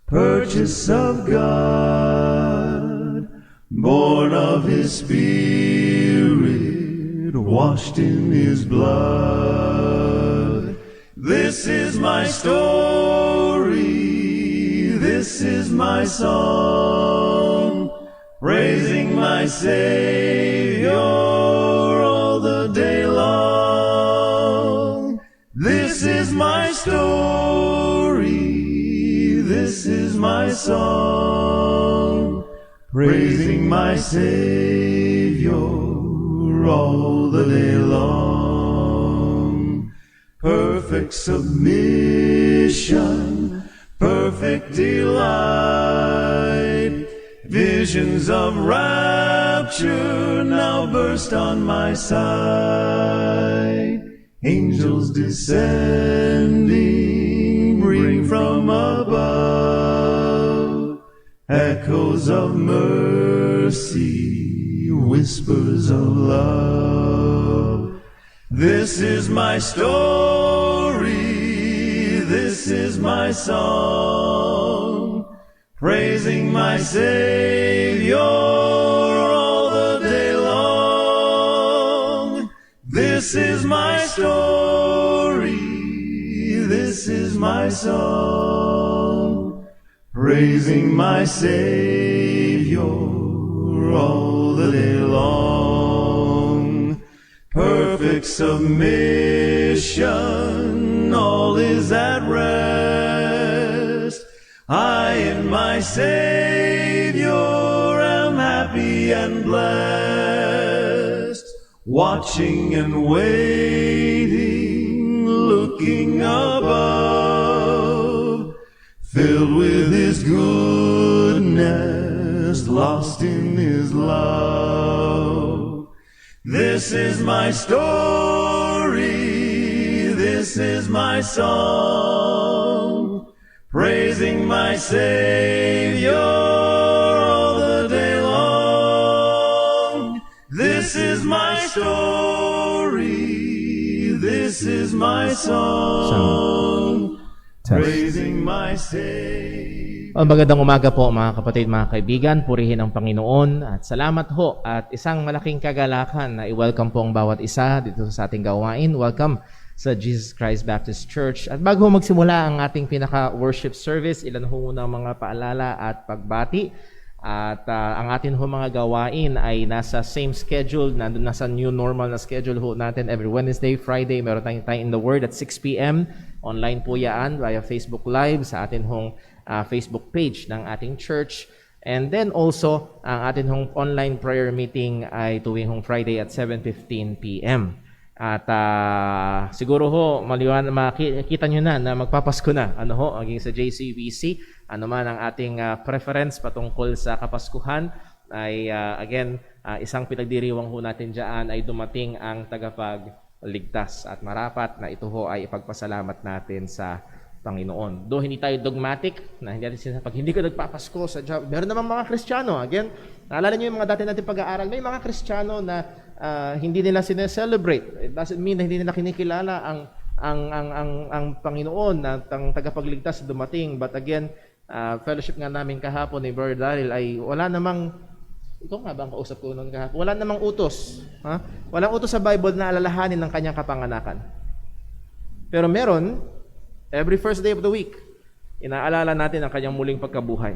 purchase of God, born of His Spirit, washed in His blood. This is my story, this is my song, praising my Savior all the day long. This is my story, this is my song, praising my Savior all the day long. Perfect submission, perfect delight, visions of rapture now burst on my sight. Angels descending bring from above echoes of mercy, whispers of love. This is my story, this is my song, praising my Savior all the day long. This is my story, this is my song, praising my Savior all the day long. Perfect submission, all is at rest. I in my Savior am happy and blessed, watching and waiting, looking above, filled with His goodness, lost in His love. This is my story, this is my song, praising my Savior all the day long. This is my story, this is my song, praising my Savior. Magandang umaga po mga kapatid, mga kaibigan. Purihin ang Panginoon at salamat ho. At isang malaking kagalakan na i-welcome po ang bawat isa dito sa ating gawain. Welcome sa Jesus Christ Baptist Church. At bago magsimula ang ating pinaka-worship service, ilan ho muna mga paalala at pagbati. At ang atin ho mga gawain ay nasa same schedule, nasa new normal na schedule ho natin. Every Wednesday, Friday, meron tayong Time in the Word at 6 p.m. Online po yan via Facebook Live sa atin hong Facebook page ng ating church. And then also, ang atin hong online prayer meeting ay tuwing hong Friday at 7:15 p.m. At siguro ho, makikita nyo na magpapasko na. Ano ho, maging sa JCVC, ano man ang ating preference patungkol sa Kapaskuhan, ay again, isang pinagdiriwang ho natin dyan ay dumating ang tagapagligtas. At marapat na ito ho ay ipagpasalamat natin sa Panginoon. Though hindi tayo dogmatic, na hindi natin sinasabi, pag hindi ka nagpapasko sa job, meron naman mga Kristiyano. Again, naalala nyo yung mga dati natin pag-aaral, may mga Kristiyano na hindi nila sineselebrate. It doesn't mean na hindi nila kinikilala ang Panginoon na ang tagapagligtas dumating. But again, fellowship nga namin kahapon ni Brother Daryl ay wala namang, ikaw nga ba ang kausap ko noon kahapon? Wala namang utos. Walang utos sa Bible na alalahanin ng kanyang kapanganakan. Pero meron, every first day of the week, inaalala natin ang kanyang muling pagkabuhay.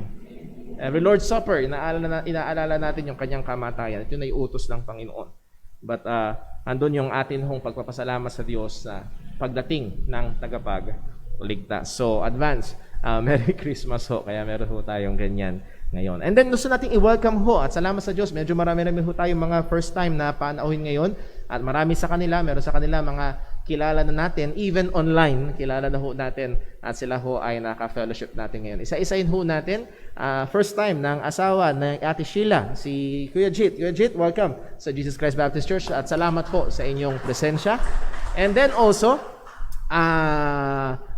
Every Lord's Supper, inaalala natin yung kanyang kamatayan. Ito na yung utos ng Panginoon. But andun yung atin hong pagpapasalamat sa Diyos sa pagdating ng tagapagligtas. So, advance, Merry Christmas ho. Kaya meron ho tayong ganyan ngayon. And then gusto natin i-welcome ho at salamat sa Diyos. Medyo marami ho tayong mga first time na panauhin ngayon. At marami sa kanila, meron sa kanila mga kilala na natin, even online, kilala na ho natin at sila ho ay naka-fellowship natin ngayon. Isa-isahin ho natin, first time ng asawa ng Ate Sheila, si Kuya Jit. Kuya Jit, welcome sa Jesus Christ Baptist Church at salamat po sa inyong presensya. And then also,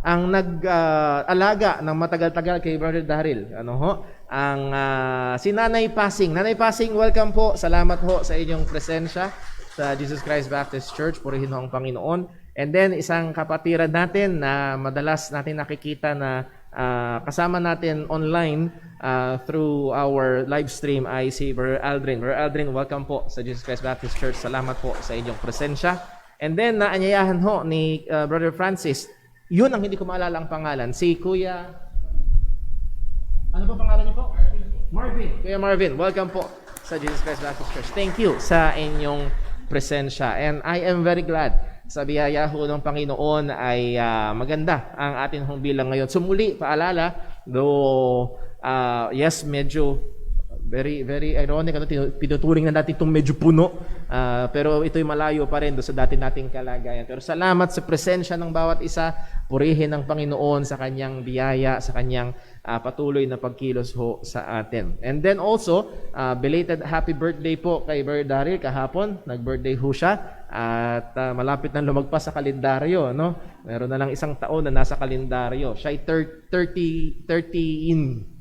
ang nag-alaga ng matagal-tagal kay Brother Daryl, si Nanay Pasing. Nanay Pasing, welcome po. Salamat ho sa inyong presensya sa Jesus Christ Baptist Church. Purihin ho ang Panginoon. And then, isang kapatiran natin na madalas natin nakikita na kasama natin online through our live stream ay si Brother Aldrin. Brother Aldrin, welcome po sa Jesus Christ Baptist Church. Salamat po sa inyong presensya. And then, naanyayahan ho ni Brother Francis, yun ang hindi ko maalala ang pangalan, si Kuya... Ano po pangalan niyo po? Marvin. Kuya Marvin, welcome po sa Jesus Christ Baptist Church. Thank you sa inyong presensya. And I am very glad sa biyaya ho ng Panginoon ay maganda ang atin hong bilang ngayon. Sumuli, paalala, though, yes, medyo very ironic, pinuturing na natin itong medyo puno, pero ito'y malayo pa rin doon sa dati nating kalagayan. Pero salamat sa presensya ng bawat isa, purihin ng Panginoon sa kanyang biyaya, sa kanyang patuloy na pagkilos ho sa atin. And then also, belated happy birthday po kay Brother Daryl kahapon. Nag-birthday ho siya at malapit na lumagpas sa kalendaryo, no? Meron na lang isang taon na nasa kalendaryo. Siya ay 30.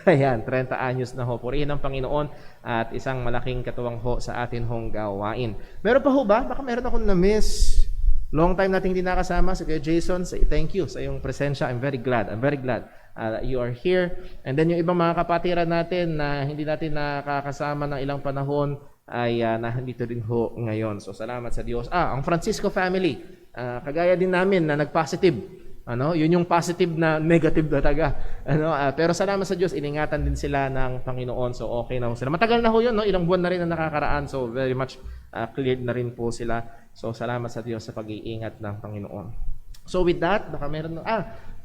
Ayan, 30 anyos na ho. Purihin ng Panginoon at isang malaking katuwang ho sa atin hong gawain. Meron pa ho ba? Baka meron akong na-miss. Long time nating hindi nakasama. So, Kuya Jason, thank you sa iyong presensya. I'm very glad that you are here. And then yung ibang mga kapatiran natin na hindi natin nakakasama ng ilang panahon ay nandito din ho ngayon. So, salamat sa Diyos. Ang Francisco family, kagaya din namin na nag-positive. Yun yung positive na negative na taga. Pero salamat sa Diyos, iningatan din sila ng Panginoon. So okay na ho sila. Matagal na ho yun, no? Ilang buwan na rin na nakakaraan. So very much cleared na rin po sila. So salamat sa Diyos sa pag-iingat ng Panginoon. So with that, baka meron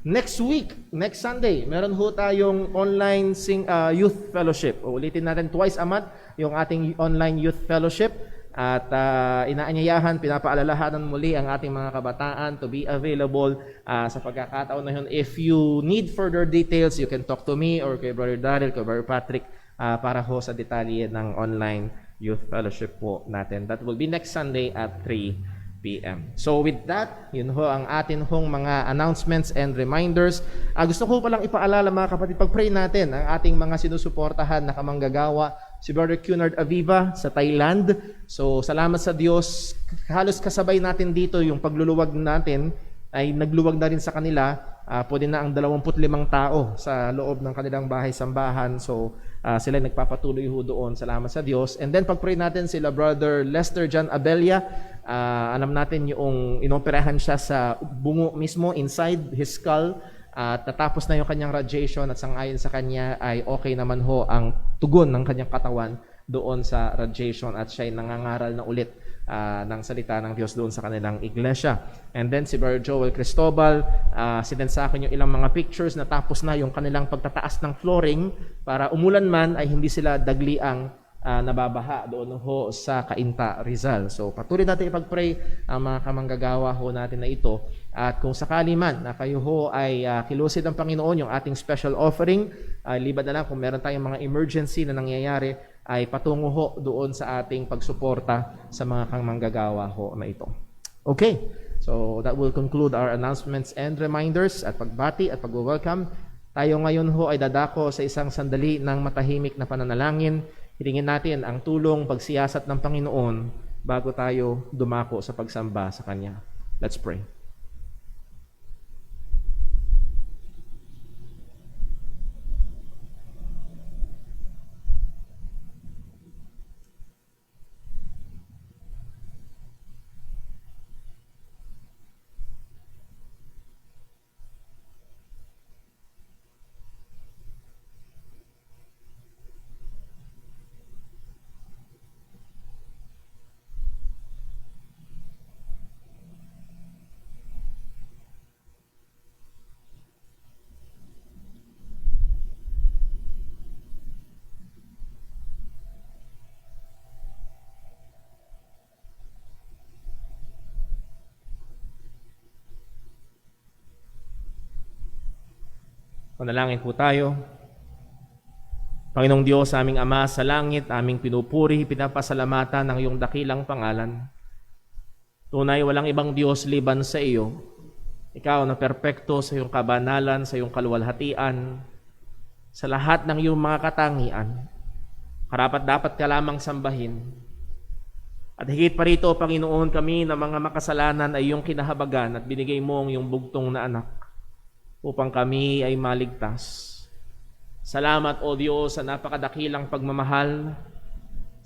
next week, next Sunday, meron ho tayong online youth fellowship. Ulitin natin twice a month yung ating online youth fellowship. At inaanyayahan, pinapaalalahanan muli ang ating mga kabataan to be available sa pagkakataon na yun. If you need further details, you can talk to me or kay Brother Daryl, kay Brother Patrick para ho sa detalye ng online youth fellowship po natin. That will be next Sunday at 3 p.m. So with that, yun ho ang atin hong mga announcements and reminders. Gusto ko palang ipaalala mga kapatid, pag-pray natin ang ating mga sinusuportahan na kamanggagawa, si Brother Cunard Aviva sa Thailand. So, salamat sa Diyos. Halos kasabay natin dito yung pagluluwag natin ay nagluwag na rin sa kanila. Pwede na ang 25 tao sa loob ng kanilang bahay-sambahan. So, sila nagpapatuloy ho doon. Salamat sa Diyos. And then, pag-pray natin sila Brother Lester John Abella. Alam natin yung inoperahan siya sa bungo mismo, inside his skull. At natapos na yung kanyang radiation at sangayon sa kanya ay okay naman ho ang tugon ng kanyang katawan doon sa radiation at siya ay nangangaral na ulit ng salita ng Diyos doon sa kanilang iglesia. And then si Brother Joel Cristobal, sinend sa akin yung ilang mga pictures na tapos na yung kanilang pagtataas ng flooring para umulan man ay hindi sila dagliang nababaha doon ho sa Cainta, Rizal. So patuloy natin ipag-pray ang mga kamanggagawa ho natin na ito. At kung sakali man na kayo ho ay kilusid ng Panginoon yung ating special offering, liban na lang kung meron tayong mga emergency na nangyayari, ay patungo ho doon sa ating pagsuporta sa mga kamanggagawa ho na ito. Okay, so that will conclude our announcements and reminders at pagbati at pag-welcome. Tayo ngayon ho ay dadako sa isang sandali ng matahimik na pananalangin. Hilingin natin ang tulong, pagsiyasat ng Panginoon bago tayo dumako sa pagsamba sa Kanya. Let's pray. Panalangin po tayo. Panginoong Diyos, aming Ama sa langit, aming pinupuri, pinapasalamatan ng iyong dakilang pangalan. Tunay, walang ibang Diyos liban sa iyo. Ikaw na perpekto sa iyong kabanalan, sa iyong kaluwalhatian, sa lahat ng iyong mga katangian. Karapat-dapat ka lamang sambahin. At higit pa rito, Panginoon, kami na mga makasalanan ay iyong kinahabagan at binigay mo ang iyong bugtong na anak. upang kami ay maligtas. Salamat, O Diyos, sa napakadakilang pagmamahal,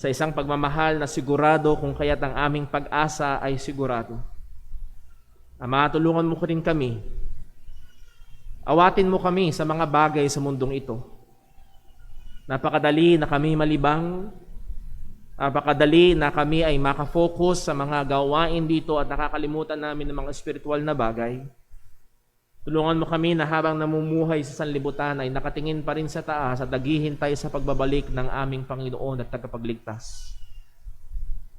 sa isang pagmamahal na sigurado kung kaya't ang aming pag-asa ay sigurado. Ama, tulungan mo rin kami. Awatin mo kami sa mga bagay sa mundong ito. Napakadali na kami malibang, napakadali na kami ay makafocus sa mga gawain dito at nakakalimutan namin ng mga spiritual na bagay. Tulungan mo kami na habang namumuhay sa sanlibutan ay nakatingin pa rin sa taas at naghihintay sa pagbabalik ng aming Panginoon at tagapagligtas.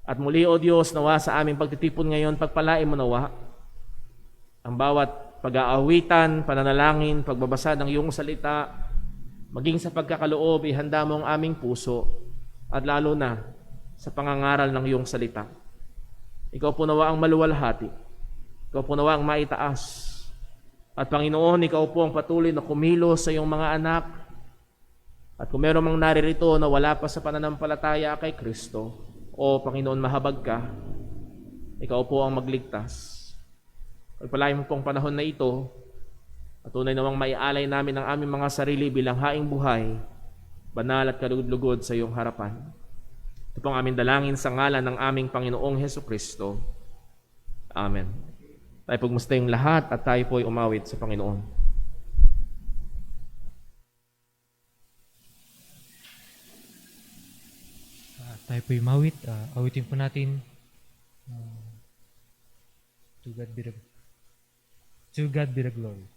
At muli, O Diyos, nawa sa aming pagtitipon ngayon, pagpalain mo nawa ang bawat pag-aawitan, pananalangin, pagbabasa ng iyong salita, maging sa pagkakaloob, ihanda mo ang aming puso at lalo na sa pangangaral ng iyong salita. Ikaw po nawa ang maluwalhati. Ikaw po nawa ang maitaas. At Panginoon, ikaw po ang patuloy na kumilos sa iyong mga anak. At kung meron mang naririto na wala pa sa pananampalataya kay Kristo, o Panginoon, mahabag ka, ikaw po ang magligtas. Pagpalain mo pong panahon na ito, at tunay namang maialay namin ang aming mga sarili bilang haing buhay, banal at kalugod-lugod sa iyong harapan. Ito pong aming dalangin sa ngalan ng aming Panginoong Hesukristo. Amen. Tayo pagmustayong lahat at tayo po'y umawit sa Panginoon. Tayo po'y umawit. Awitin po natin. To God be the glory.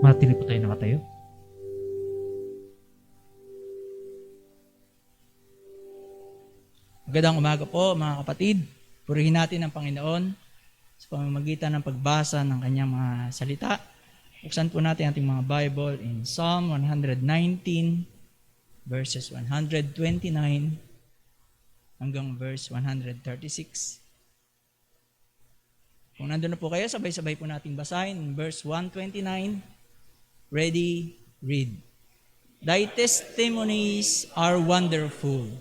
Matili po tayo nakatayo. Magandang umaga po mga kapatid. Purihin natin ang Panginoon sa pamamagitan ng pagbasa ng kanyang mga salita. Buksan po natin ating mga Bible in Psalm 119 verses 129 hanggang verse 136. Kung nandun na po kayo, sabay-sabay po nating basahin. Verse 129, ready, read. Thy testimonies are wonderful.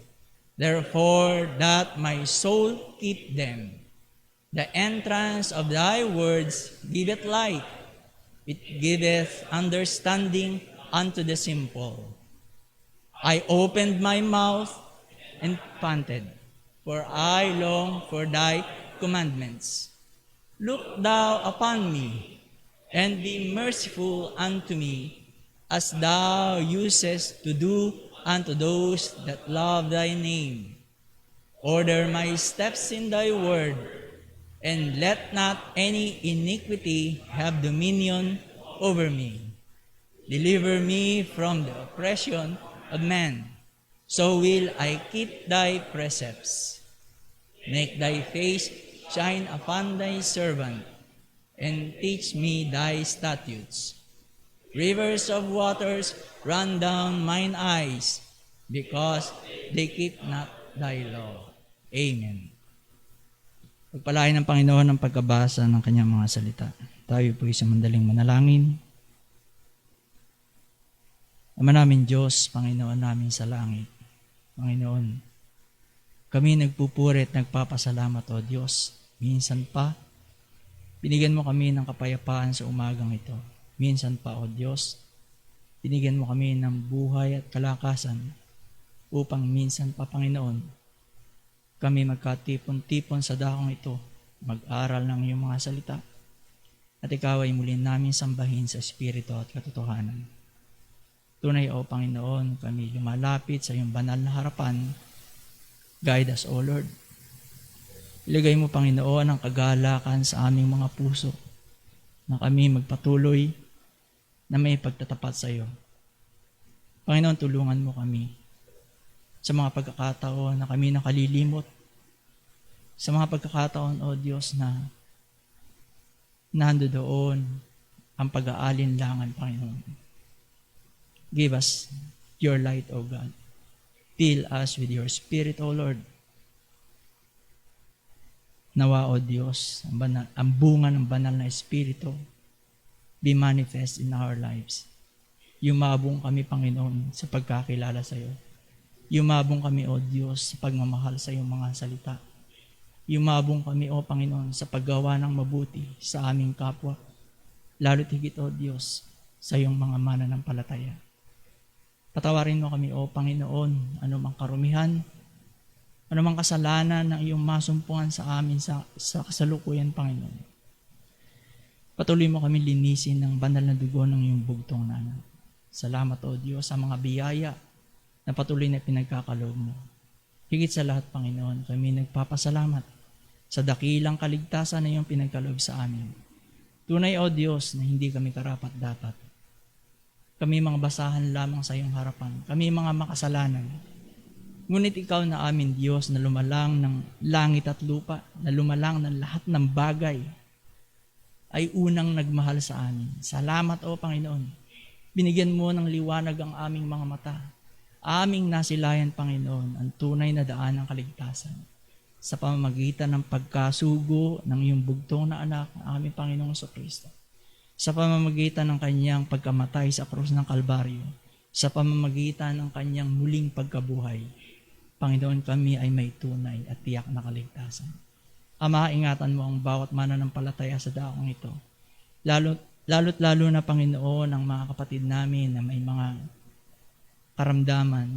Therefore, that my soul keep them. The entrance of thy words giveth light. It giveth understanding unto the simple. I opened my mouth and panted, for I long for thy commandments. Look thou upon me, and be merciful unto me, as thou usest to do unto those that love thy name. Order my steps in thy word, and let not any iniquity have dominion over me. Deliver me from the oppression of man, so will I keep thy precepts. Make thy face shine upon thy servant, and teach me thy statutes. Rivers of waters run down mine eyes, because they keep not thy law. Amen. Pagpalain ng Panginoon ang pagkabasa ng kanyang mga salita. Tayo po sa mandaling manalangin. Ama namin Diyos, Panginoon namin sa langit. Panginoon, kami nagpupuri at nagpapasalamat o Diyos. Minsan pa, binigyan mo kami ng kapayapaan sa umagang ito. Minsan pa o Diyos, binigyan mo kami ng buhay at kalakasan upang minsan pa, Panginoon, kami magkatipon-tipon sa dakong ito, mag-aral ng iyong mga salita, at ikaw ay muli namin sambahin sa Espiritu at katotohanan. Tunay o Panginoon, kami lumalapit sa iyong banal na harapan. Guide us, O Lord. Ilagay mo, Panginoon, ang kagalakan sa aming mga puso na kami magpatuloy na may pagtatapat sa iyo. Panginoon, tulungan mo kami sa mga pagkakataon na kami nakalilimot, sa mga pagkakataon, O Diyos, na nando doon ang pag-aalinlangan, Panginoon. Give us your light, O God. Fill us with your Spirit, O Lord. Nawa, O Diyos, ang bunga ng banal na Espiritu be manifest in our lives. Yumabong kami, Panginoon, sa pagkakilala sa iyo. Yumabong kami, O Diyos, sa pagmamahal sa iyong mga salita. Yumabong kami, O Panginoon, sa paggawa ng mabuti sa aming kapwa. Lalo't higit, O Diyos, sa iyong mga mananampalataya. Patawarin mo kami, O Panginoon, anumang karumihan, anumang kasalanan ng iyong masumpungan sa amin sa kasalukuyan, Panginoon. Patuloy mo kami linisin ng banal na dugo ng iyong bugtong na anak. Salamat, O Diyos, sa mga biyaya na patuloy na pinagkakaloob mo. Higit sa lahat, Panginoon, kami nagpapasalamat sa dakilang kaligtasan na iyong pinagkaloob sa amin. Tunay, O Diyos, na hindi kami karapat-dapat. Kami mga basahan lamang sa iyong harapan. Kami mga makasalanan. Ngunit ikaw na amin, Diyos, na lumalang ng langit at lupa, na lumalang ng lahat ng bagay, ay unang nagmahal sa amin. Salamat, O Panginoon. Binigyan mo ng liwanag ang aming mga mata. Aming nasilayan, Panginoon, ang tunay na daan ng kaligtasan sa pamamagitan ng pagkasugo ng iyong bugtong na anak, ang aming Panginoong Jesucristo. Sa pamamagitan ng kanyang pagkamatay sa krus ng Kalbaryo, sa pamamagitan ng kanyang muling pagkabuhay, Panginoon, kami ay may tunay at tiyak na kaligtasan. Ama, ingatan mo ang bawat mananampalataya sa daong ito. Lalo't lalo na, Panginoon, ang mga kapatid namin na may mga karamdaman,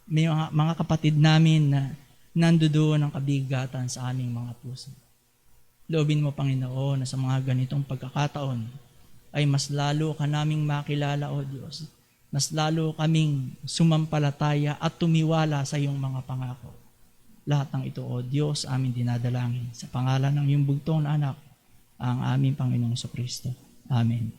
may mga kapatid namin na nandoon ang kabigatan sa aming mga puso. Loobin mo, Panginoon, na sa mga ganitong pagkakataon, ay mas lalo ka naming makilala, O Diyos. Mas lalo kaming sumampalataya at tumiwala sa iyong mga pangako. Lahat ng ito, O Diyos, aming dinadalangin. Sa pangalan ng iyong bugtong na anak, ang aming Panginoong Jesucristo. Amen.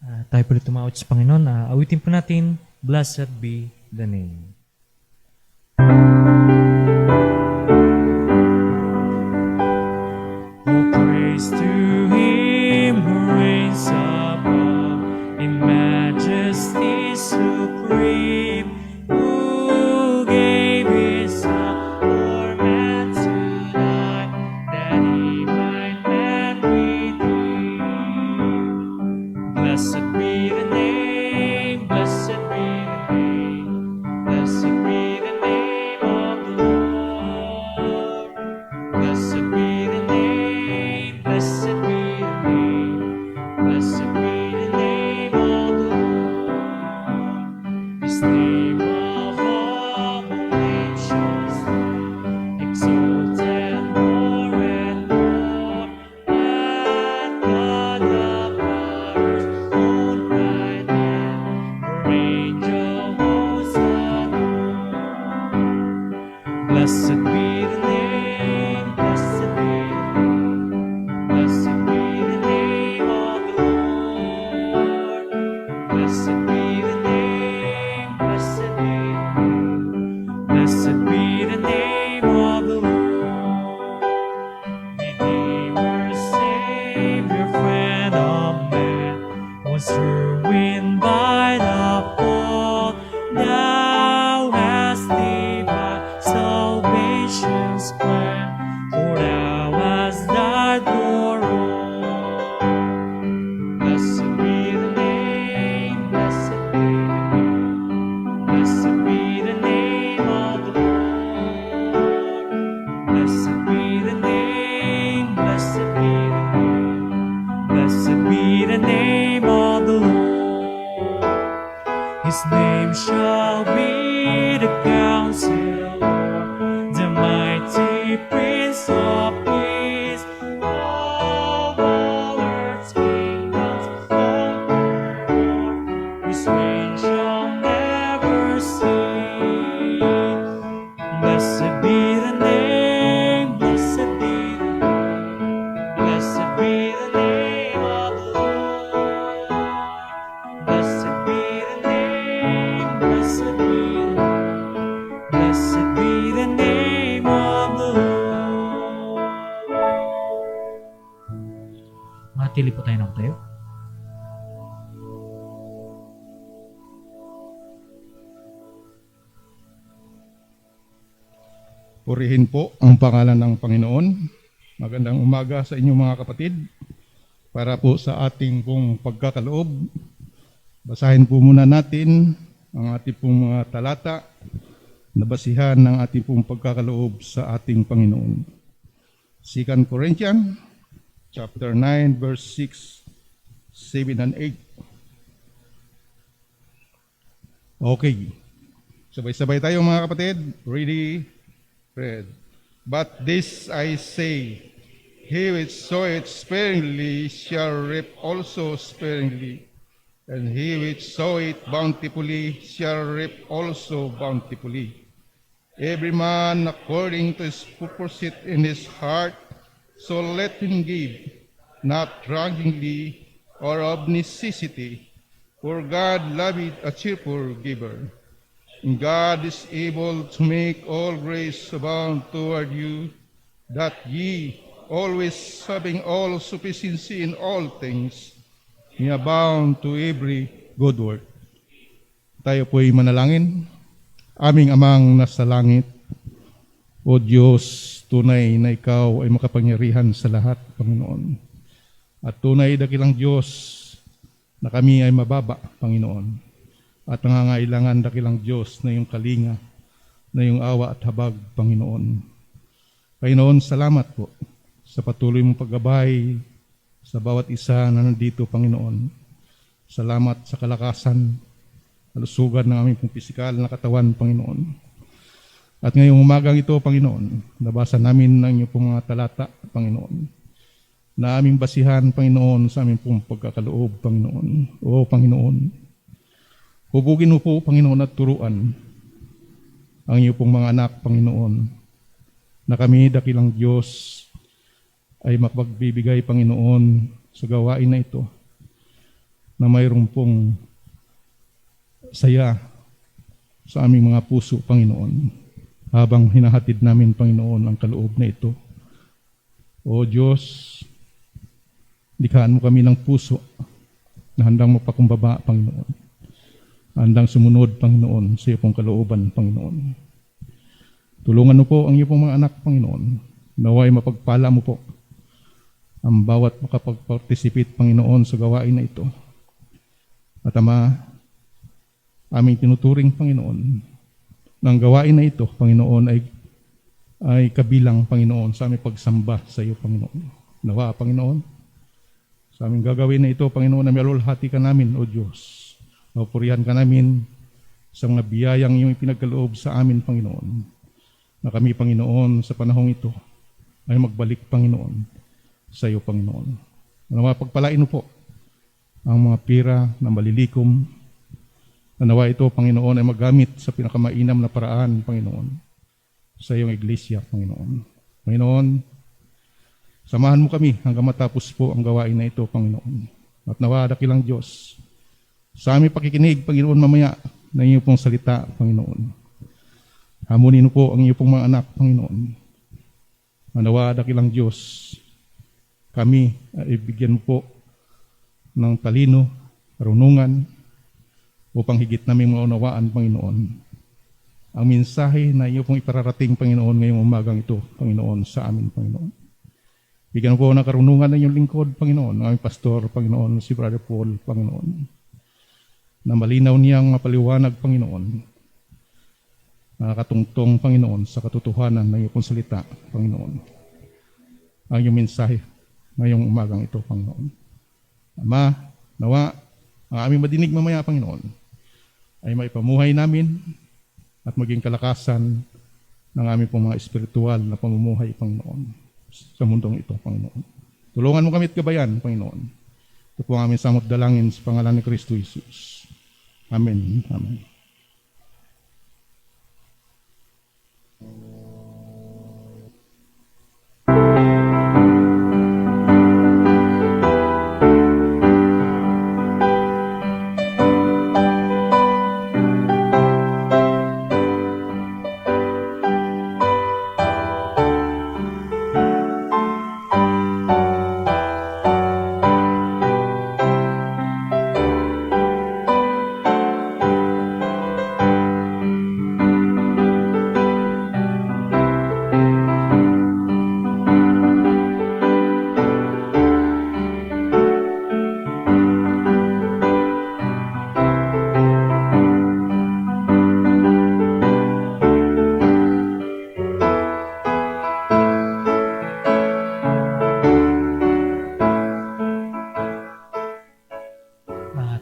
Tayo po tumawad sa Panginoon. Awitin po natin, Blessed be the name. Oh, praise to him who reigns above in majesty supreme, who gave his son for man to die, that he might man redeem. Blessed be the name, blessed be the name, blessed be the name of the Lord. Blessed be the name, blessed be the name, blessed be the name of the Lord. His name of all nations, exalted more and more, and God the Father's own right hand, her angel hosts adore. Blessed be the name, blessed be the name, blessed be the name of the Lord. Blessed be the name, blessed be the name, blessed be the name of the Lord. Redeemer, Savior, friend of man, was ruined by the fall. Thou hast divine salvation's plan, for thou hast died for all. Blessed be the name, blessed be the name, blessed be the name of the Lord. Blessed be the name, blessed be the name, blessed be the name of the Lord. His name shall be the Counselor, the mighty Prince of Peace. Of all earth's kingdoms conqueror, His reign shall never cease. Blessed be the name, blessed be the name, blessed be the name of the Lord. Blessed be the name, blessed be the name, blessed be the name of the Lord. Matili po tayo ng tayo. Purihin po ang pangalan ng Panginoon. Magandang umaga sa inyong mga kapatid. Para po sa ating pong pagkakaloob, basahin po muna natin ang ating pong mga talata na basihan ng ating pong pagkakaloob sa ating Panginoon. 2 Corinthians chapter 9 verse 6, 7 and 8. Okay. Sabay-sabay tayo mga kapatid. Ready? Read. But this I say, he which soweth sparingly shall reap also sparingly, and he which soweth bountifully shall reap also bountifully. Every man according to his purpose in his heart, so let him give, not grudgingly or of necessity, for God loveth a cheerful giver. And God is able to make all grace abound toward you, that ye, always having all sufficiency in all things, may abound to every good work. Tayo po'y manalangin. Aming Amang nasa langit, O Diyos, tunay na Ikaw ay makapangyarihan sa lahat, Panginoon. At tunay dakilang Diyos na kami ay mababa, Panginoon. At nangangailangan dakilang Diyos na iyong kalinga, na iyong awa at habag, Panginoon. Panginoon, salamat po sa patuloy mong paggabay sa bawat isa na nandito, Panginoon. Salamat sa kalakasan, kalusugan ng aming pong pisikal na katawan, Panginoon. At ngayong umagang ito, Panginoon, nabasa namin ng iyong pong mga talata, Panginoon, na aming basihan, Panginoon, sa aming pong pagkakaloob, Panginoon. O Panginoon, hubugin mo po, Panginoon, at turuan ang iyong pong mga anak, Panginoon, na kami, dakilang Diyos, ay makapagbibigay, Panginoon, sa gawain na ito, na mayroong pong saya sa aming mga puso, Panginoon, habang hinahatid namin, Panginoon, ang kaloob na ito. O Diyos, likhaan mo kami ng puso na handang mapakumbaba, Panginoon. Handang sumunod, Panginoon, sa iyo pong kalooban, Panginoon. Tulungan mo po ang iyo pong mga anak, Panginoon. Naway mapagpala mo po ang bawat makapag-participate, Panginoon, sa gawain na ito. At Ama, aming tinuturing, Panginoon, ng gawain na ito, Panginoon, ay kabilang, Panginoon, sa aming pagsamba sa iyo, Panginoon. Nawa, Panginoon, sa aming gagawin na ito, Panginoon, na mialulhati ka namin, O Diyos. Napurihan ka namin sa mga biyayang iyong ipinagkaloob sa amin, Panginoon, na kami, Panginoon, sa panahong ito, ay magbalik, Panginoon, sa iyo, Panginoon. Nawa, pagpalain mo po ang mga pira na malilikom, na nawa ito, Panginoon, ay magamit sa pinakamainam na paraan, Panginoon, sa iyong iglesia, Panginoon. Panginoon, samahan mo kami hanggang matapos po ang gawain na ito, Panginoon. At nawa, dakilang Diyos, sa aming pakikinig, Panginoon, mamaya na iyo pong salita, Panginoon. Hamunin mo po ang iyo pong mga anak, Panginoon. Nawa, dakilang Diyos, kami ay bigyan mo po ng talino, karunungan, upang higit naming maunawaan, Panginoon, ang mensahe na iyo pong ipararating, Panginoon, ngayong umagang ito, Panginoon, sa amin, Panginoon. Bigyan mo po ng karunungan ng iyong lingkod, Panginoon, ng aming pastor, Panginoon, si Brother Paul, Panginoon, na malinaw niyang mapaliwanag, Panginoon, nakatungtong, Panginoon, sa katotohanan ng iyong salita, Panginoon, ang iyong mensahe ngayong umagang ito, Panginoon. Ama, nawa, ang aming madinig mamaya, Panginoon, ay maipamuhay namin at maging kalakasan ng aming pong mga espiritual na pamumuhay, Panginoon, sa mundong ito, Panginoon. Tulungan mo kami at gabayan, Panginoon. Ito po ang aming samot dalangin sa pangalan ni Kristo Jesus. Amen. Amen.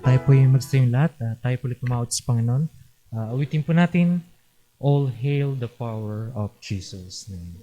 Tayo po yung magstay yung lahat. Tayo po ulit pumawat sa Panginoon. Awitin po natin, All Hail the Power of Jesus' name.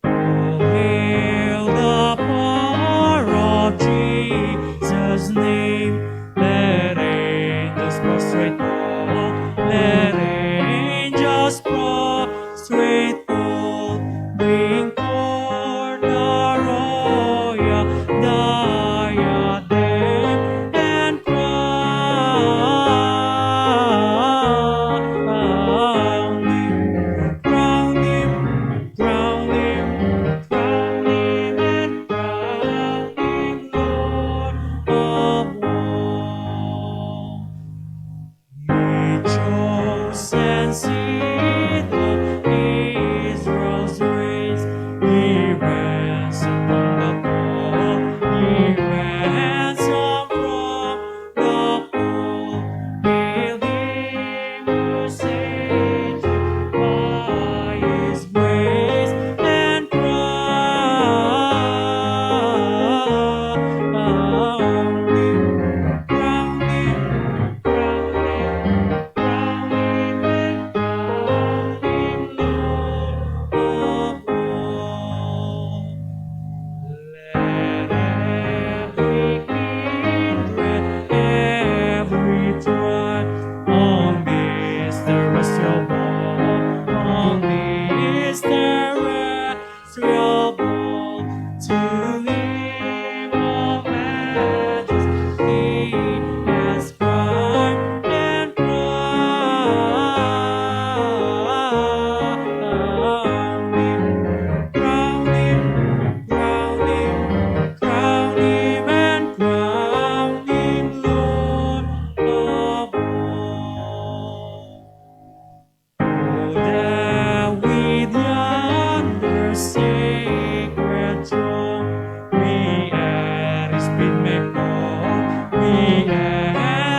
All hail the power of Jesus' name. Let angels prostrate fall. Let angels prostrate fall. Bring forth the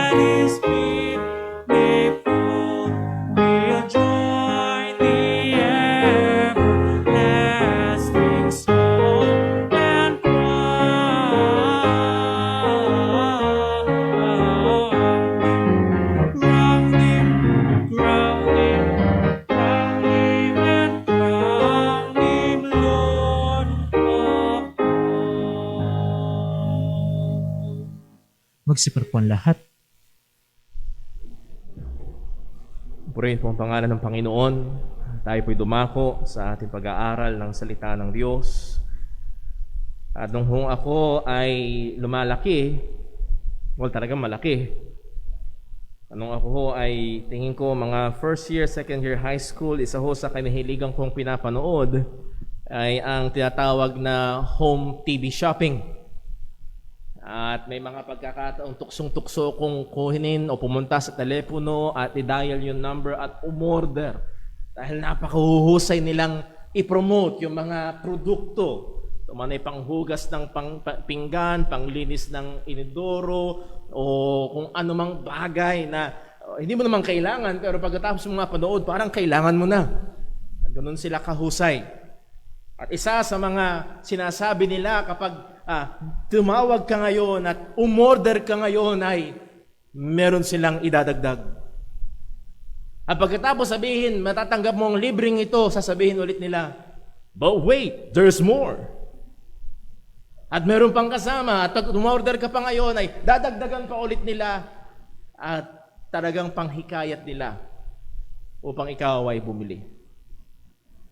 at His feet may fall, we'll join the everlasting song and cry. Crown Him, and crown Him, Lord of all. Magsipar po ang lahat. Purihin po ang pangalan ng Panginoon. Tayo po'y dumako sa ating pag-aaral ng salita ng Diyos. At nung ako ay lumalaki, talagang malaki. Nung ako ay tingin ko mga first year, second year high school, isa ho sa kinahiligan kong pinapanood ay ang tinatawag na home TV shopping. At may mga pagkakataong tuksong-tukso kong kuhinin o pumunta sa telepono at i-dial yung number at umorder. Dahil napakahuhusay nilang i-promote yung mga produkto. Tumanay panghugas ng pinggan, panglinis ng inidoro, o kung anumang bagay na hindi mo naman kailangan, pero pagkatapos mo nga panood, parang kailangan mo na. Ganun sila kahusay. At isa sa mga sinasabi nila kapag tumawag ka ngayon at umorder ka ngayon ay meron silang idadagdag. At pagkatapos sabihin, matatanggap mo ang libreng ito, sasabihin ulit nila, but wait, there's more. At meron pang kasama, at pag umorder ka pa ngayon ay dadagdagan pa ulit nila at talagang panghikayat nila upang ikaw ay bumili.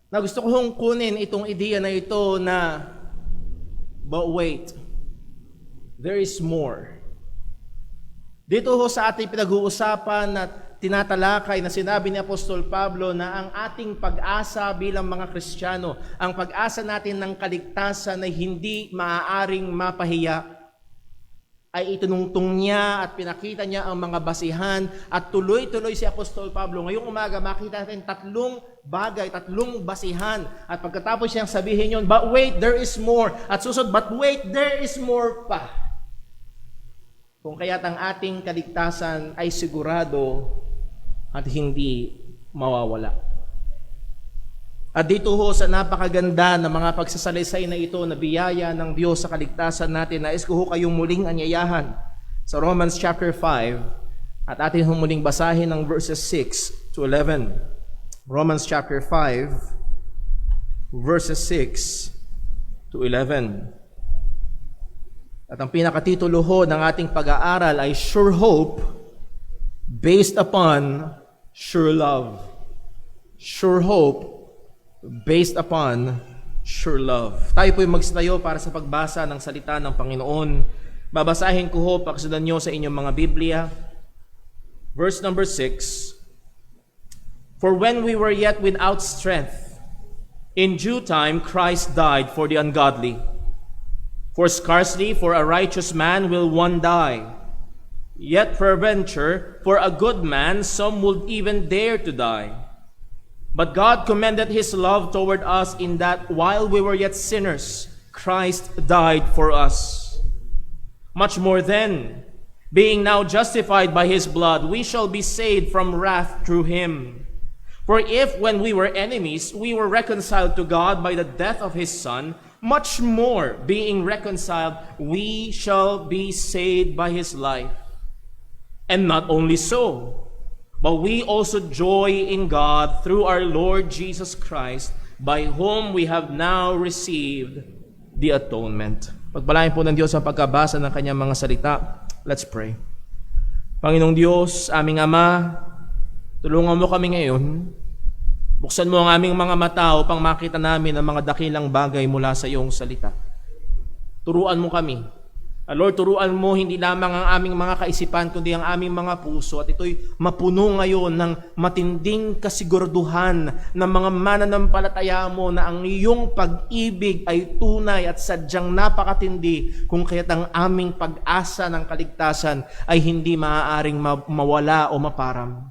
Na gusto ko hong kunin itong ideya na ito na but wait, there is more. Dito ho sa ating pinag-uusapan at tinatalakay na sinabi ni Apostol Pablo na ang ating pag-asa bilang mga Kristiyano, ang pag-asa natin ng kaligtasan ay hindi maaaring mapahiya, ay itinungtong niya at pinakita niya ang mga basihan at tuloy-tuloy si Apostol Pablo. Ngayong umaga makita natin tatlong bagay, tatlong basihan. At pagkatapos siyang sabihin yun, but wait, there is more. At susunod, but wait, there is more pa. Kung kaya't ang ating kaligtasan ay sigurado at hindi mawawala. At dito ho sa napakaganda ng mga pagsasalaysay na ito na biyaya ng Diyos sa kaligtasan natin, nais ko ho kayong muling anyayahan sa Romans chapter 5 at atin ho muling basahin ng verses 6 to 11. Romans chapter 5 verses 6 to 11. At ang pinakatitulo ho ng ating pag-aaral ay Sure Hope Based upon Sure Love. Sure Hope based upon sure love. Tayo po'y magstayo para sa pagbasa ng salita ng Panginoon. Babasahin ko ho, pakisudan nyo sa inyong mga Biblia. Verse number 6. For when we were yet without strength, in due time Christ died for the ungodly. For scarcely for a righteous man will one die. Yet peradventure, for a good man some would even dare to die. But God commended His love toward us in that while we were yet sinners, Christ died for us. Much more then, being now justified by His blood, we shall be saved from wrath through Him. For if when we were enemies, we were reconciled to God by the death of His Son, much more, being reconciled, we shall be saved by His life. And not only so, but we also joy in God through our Lord Jesus Christ, by whom we have now received the atonement. Pagpalain po ng Diyos ang pagkabasa ng kanyang mga salita. Let's pray. Panginoong Diyos, aming Ama, tulungan mo kami ngayon. Buksan mo ang aming mga mata upang makita namin ang mga dakilang bagay mula sa iyong salita. Turuan mo kami. Lord, turuan mo hindi lamang ang aming mga kaisipan, kundi ang aming mga puso. At ito'y mapuno ngayon ng matinding kasiguraduhan ng mga mananampalataya mo na ang iyong pag-ibig ay tunay at sadyang napakatindi, kung kaya't ang aming pag-asa ng kaligtasan ay hindi maaaring mawala o maparam.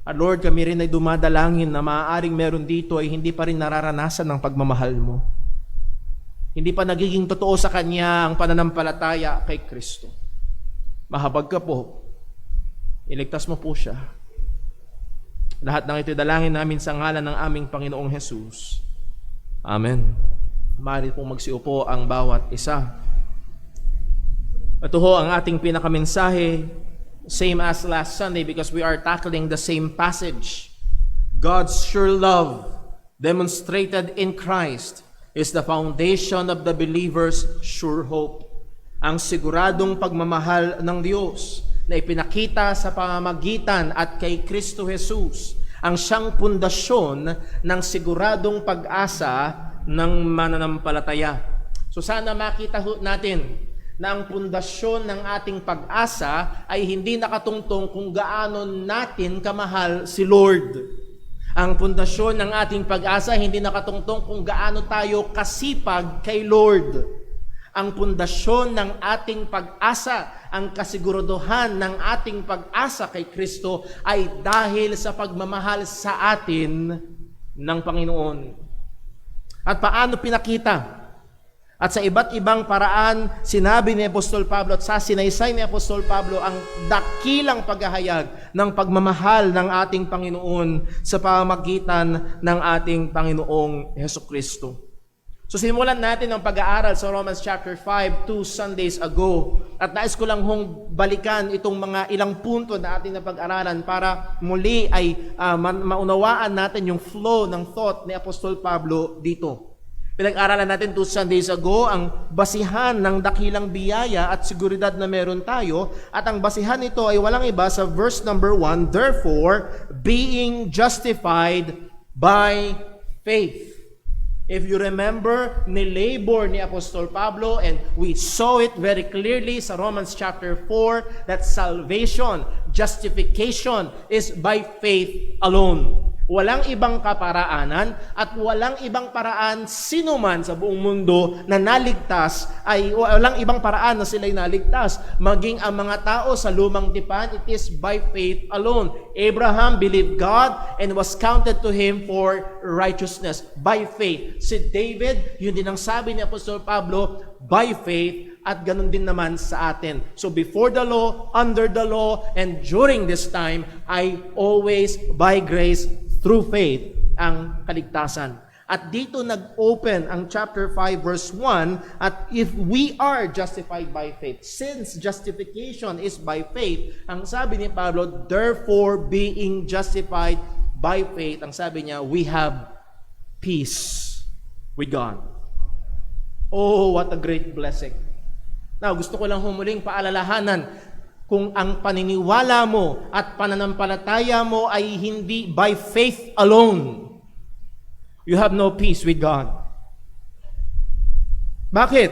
At Lord, kami rin ay dumadalangin na maaaring meron dito ay hindi pa rin nararanasan ng pagmamahal mo. Hindi pa nagiging totoo sa Kanya ang pananampalataya kay Kristo. mahabag ka po, iligtas mo po siya. Lahat ng ito dalangin namin sa ngalan ng aming Panginoong Jesus. Amen. Maaari pong magsiupo ang bawat isa. Ito ho ang ating pinakamensahe, same as last Sunday because we are tackling the same passage. God's sure love demonstrated in Christ is the foundation of the believer's sure hope. Ang siguradong pagmamahal ng Diyos na ipinakita sa pamamagitan at kay Kristo Jesus ang siyang pundasyon ng siguradong pag-asa ng mananampalataya. So sana makita natin na ang pundasyon ng ating pag-asa ay hindi nakatungtong kung gaano natin kamahal si Lord. Ang pundasyon ng ating pag-asa hindi nakatungtong kung gaano tayo kasipag kay Lord. Ang pundasyon ng ating pag-asa, ang kasiguraduhan ng ating pag-asa kay Kristo ay dahil sa pagmamahal sa atin ng Panginoon. At paano pinakita? At sa iba't ibang paraan, sinabi ni Apostol Pablo at sasinaysay ni Apostol Pablo ang dakilang paghahayag ng pagmamahal ng ating Panginoon sa pamamagitan ng ating Panginoong Hesukristo. So simulan natin ang pag-aaral sa Romans chapter 5 2 Sundays ago. At nais ko lang hong balikan itong mga ilang punto na ating napag-aralan para muli ay maunawaan natin yung flow ng thought ni Apostol Pablo dito. Pinag-aralan natin 2 Sundays ago ang basihan ng dakilang biyaya at seguridad na meron tayo. At ang basihan nito ay walang iba sa verse number 1, therefore, being justified by faith. If you remember, nilabor ni Apostol Pablo, and we saw it very clearly sa Romans chapter 4, that salvation, justification, is by faith alone. Walang ibang kaparaanan at walang ibang paraan sino man sa buong mundo na naligtas ay walang ibang paraan na sila'y naligtas. Maging ang mga tao sa lumang tipan, it is by faith alone. Abraham believed God and was counted to him for righteousness. By faith. Si David, yun din ang sabi ni Apostol Pablo, by faith, at ganun din naman sa atin. So before the law, under the law, and during this time, I always by grace through faith ang kaligtasan. At dito nag-open ang chapter 5 verse 1 at if we are justified by faith, since justification is by faith, ang sabi ni Pablo, therefore being justified by faith, ang sabi niya, we have peace with God. Oh, what a great blessing. Now, gusto ko lang humuling paalalahanan, kung ang paniniwala mo at pananampalataya mo ay hindi by faith alone, you have no peace with God. Bakit?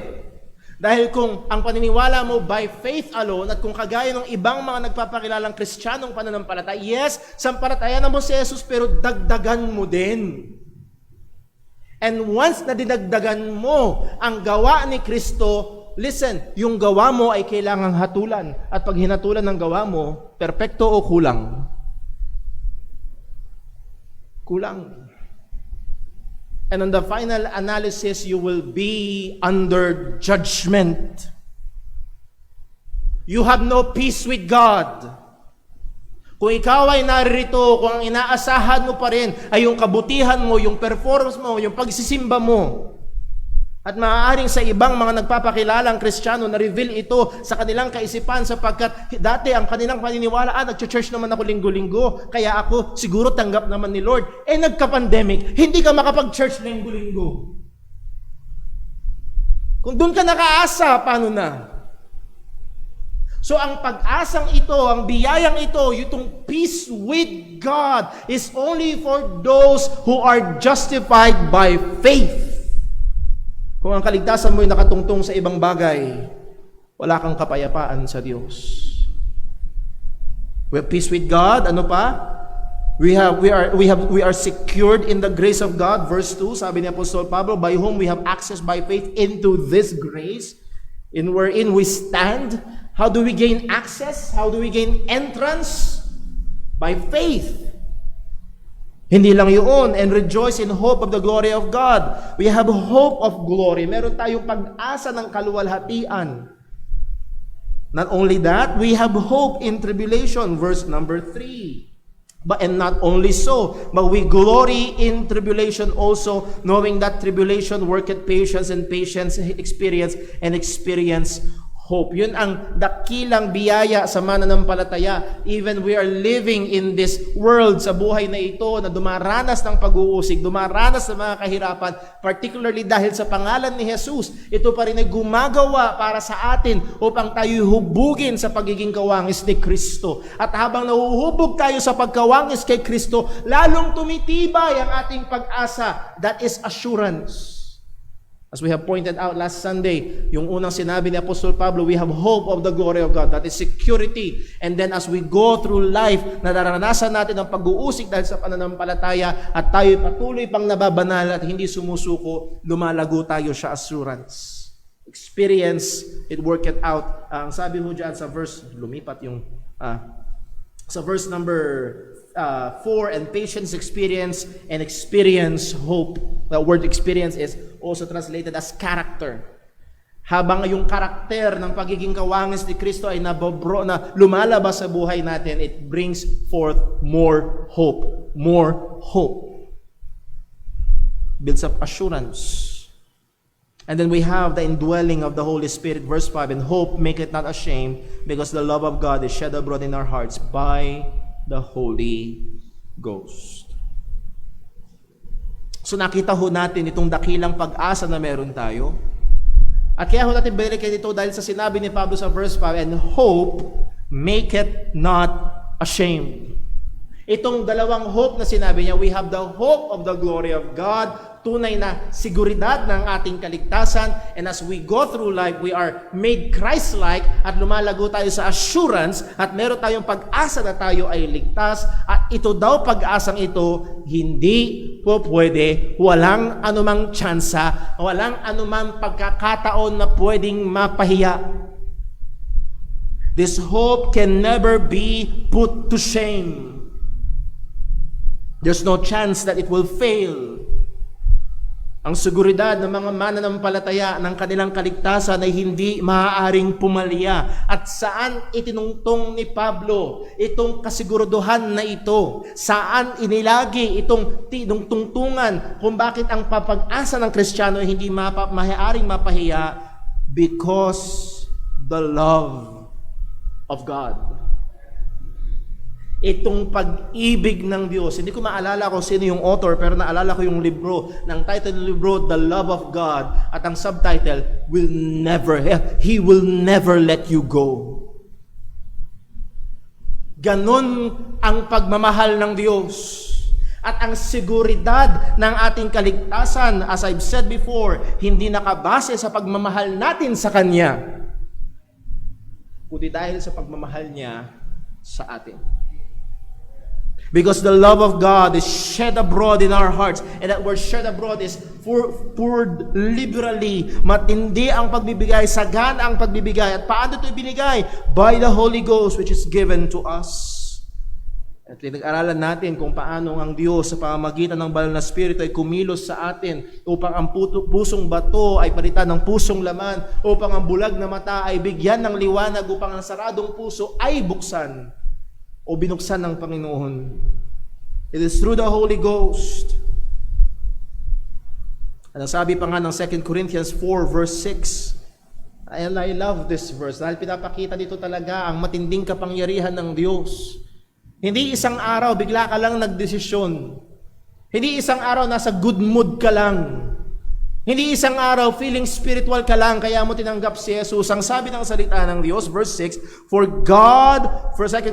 Dahil kung ang paniniwala mo by faith alone at kung kagaya ng ibang mga nagpapakilalang Kristiyanong pananampalataya, yes, sampalataya mo si Jesus pero dagdagan mo din. And once na dinagdagan mo ang gawa ni Kristo, listen, yung gawa mo ay kailangang hatulan. At pag hinatulan ng gawa mo, perpekto o kulang? Kulang. And on the final analysis, you will be under judgment. You have no peace with God. Kung ikaw ay naririto, kung ang inaasahan mo pa rin ay yung kabutihan mo, yung performance mo, yung pagsisimba mo, at maaaring sa ibang mga nagpapakilalang Kristiyano na-reveal ito sa kanilang kaisipan sapagkat dati ang kanilang paniniwala, nag-church naman ako linggo-linggo, kaya ako siguro tanggap naman ni Lord. Nagka-pandemic, hindi ka makapag-church linggo-linggo. Kung doon ka nakaasa, paano na? So ang pag-asang ito, ang biyayang ito, yung peace with God is only for those who are justified by faith. Kung ang kaligtasan mo ay nakatungtong sa ibang bagay, wala kang kapayapaan sa Diyos. We have peace with God. Ano pa? We are secured in the grace of God. Verse 2, sabi ni Apostol Pablo, by whom we have access by faith into this grace, in wherein we stand. How do we gain access? How do we gain entrance? By faith. Hindi lang yun, and rejoice in hope of the glory of God. We have hope of glory. Meron tayong pag-asa ng kaluwalhatian. Not only that, we have hope in tribulation, verse number 3. And not only so, but we glory in tribulation also, knowing that tribulation worketh patience, and patience experience, and experience hope. Yun ang dakilang biyaya sa mananampalataya. Even we are living in this world, sa buhay na ito, na dumaranas ng pag-uusig, dumaranas ng mga kahirapan, particularly dahil sa pangalan ni Jesus, ito pa rin ay gumagawa para sa atin upang tayo hubugin sa pagiging kawangis ni Kristo. At habang nahuhubog tayo sa pagkawangis kay Kristo, lalong tumitibay ang ating pag-asa. That is assurance. As we have pointed out last Sunday, yung unang sinabi ni Apostol Pablo, we have hope of the glory of God. That is security. And then as we go through life, nararanasan natin ang pag-uusig dahil sa pananampalataya at tayo patuloy pang nababanal at hindi sumusuko, lumalago tayo sa assurance. Experience, it work it out. Ang sabi ho dyan sa verse, lumipat yung, sa verse number 4, and patience experience, and experience hope. The word experience is also translated as character. Habang yung karakter ng pagiging kawangis ni Kristo ay na lumalabas sa buhay natin, it brings forth more hope. More hope. Builds up assurance. And then we have the indwelling of the Holy Spirit, verse 5, and hope make it not ashamed, because the love of God is shed abroad in our hearts by the Holy Ghost. So nakita ho natin itong dakilang pag-asa na meron tayo. At kaya ho natin balikan dito dahil sa sinabi ni Pablo sa verse 5, and hope make it not ashamed. Itong dalawang hope na sinabi niya, we have the hope of the glory of God, tunay na seguridad ng ating kaligtasan, and as we go through life, we are made Christ-like at lumalago tayo sa assurance at meron tayong pag-asa na tayo ay ligtas, at ito daw pag-asang ito, hindi po pwede, walang anumang tsansa, walang anumang pagkakataon na pwedeng mapahiya. This hope can never be put to shame. There's no chance that it will fail. Ang seguridad ng mga mananampalataya ng kanilang kaligtasan ay hindi maaaring pumalya. At saan itinungtong ni Pablo itong kasiguraduhan na ito? Saan inilagi itong tungtungan kung bakit ang papag-asa ng Kristiyano ay hindi maaaring mapahiya? Because the love of God. Itong pag-ibig ng Diyos. Hindi ko maalala kung sino yung author, pero naalala ko yung libro. Ng title ng libro, The Love of God. At ang subtitle, He will never let you go. Ganon ang pagmamahal ng Diyos. At ang seguridad ng ating kaligtasan, as I've said before, hindi nakabase sa pagmamahal natin sa Kanya, kundi dahil sa pagmamahal niya sa atin. Because the love of God is shed abroad in our hearts. And that word shed abroad is poured liberally. Matindi ang pagbibigay, sagana ang pagbibigay. At paano ito ibinigay? By the Holy Ghost, which is given to us. At pinag-aralan natin kung paano ang Diyos sa pamamagitan ng banal na Espiritu ay kumilos sa atin upang ang pusong bato ay palitan ng pusong laman, upang ang bulag na mata ay bigyan ng liwanag, upang ang saradong puso ay buksan o binuksan ng Panginoon. It is through the Holy Ghost. At ang sabi pa nga ng 2 Corinthians 4 verse 6, and I love this verse dahil pinapakita dito talaga ang matinding kapangyarihan ng Diyos. Hindi isang araw bigla ka lang nagdesisyon. Hindi isang araw nasa good mood ka lang. Hindi isang araw feeling spiritual ka lang kaya mo tinanggap si Jesus. Ang sabi ng salita ng Diyos, verse 6, for 2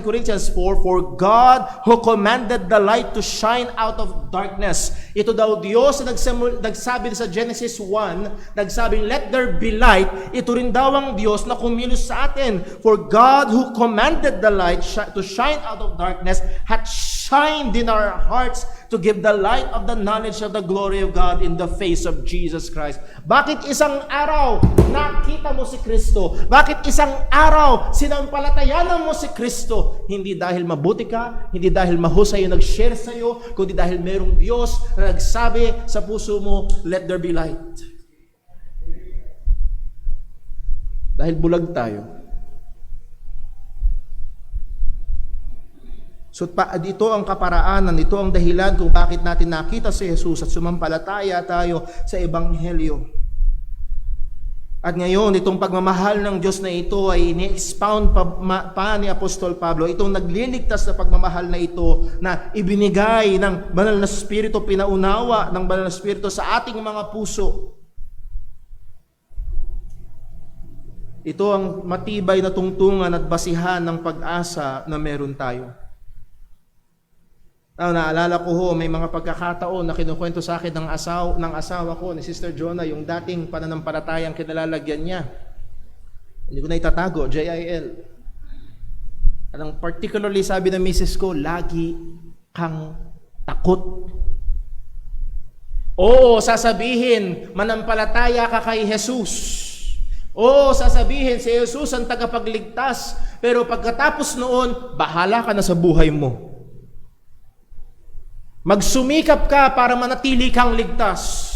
Corinthians 4, for God who commanded the light to shine out of darkness. Ito daw Diyos na nagsabi sa Genesis 1, nagsabing let there be light. Ito rin daw ang Diyos na kumilos sa atin. For God who commanded the light to shine out of darkness hath shined in our hearts to give the light of the knowledge of the glory of God in the face of Jesus Christ. Bakit isang araw nakita mo si Kristo? Bakit isang araw sinampalatayanan mo si Kristo? Hindi dahil mabuti ka, hindi dahil mahusay yung nag-share sa'yo, kundi dahil merong Diyos na nagsabi sa puso mo, let there be light. Dahil bulag tayo. So dito ang kaparaanan, ito ang dahilan kung bakit natin nakita si Jesus at sumampalataya tayo sa Ebanghelyo. At ngayon, itong pagmamahal ng Diyos na ito ay ini-expound pa ni Apostol Pablo. Itong nagliligtas na pagmamahal na ito na ibinigay ng Banal na Espiritu, pinaunawa ng Banal na Espiritu sa ating mga puso. Ito ang matibay na tungtungan at basihan ng pag-asa na meron tayo. Naalala ko ho, may mga pagkakataon na kinukwento sa akin ng asawa ko, ni Sister Jonah, yung dating pananampalatayang kinalalagyan niya. Hindi ko na itatago, JIL. Anong particularly sabi ng misis ko, lagi kang takot. Oo, sasabihin, manampalataya ka kay Jesus. Oo, sasabihin, si Jesus ang tagapagligtas. Pero pagkatapos noon, bahala ka na sa buhay mo. Magsumikap ka para manatili kang ligtas.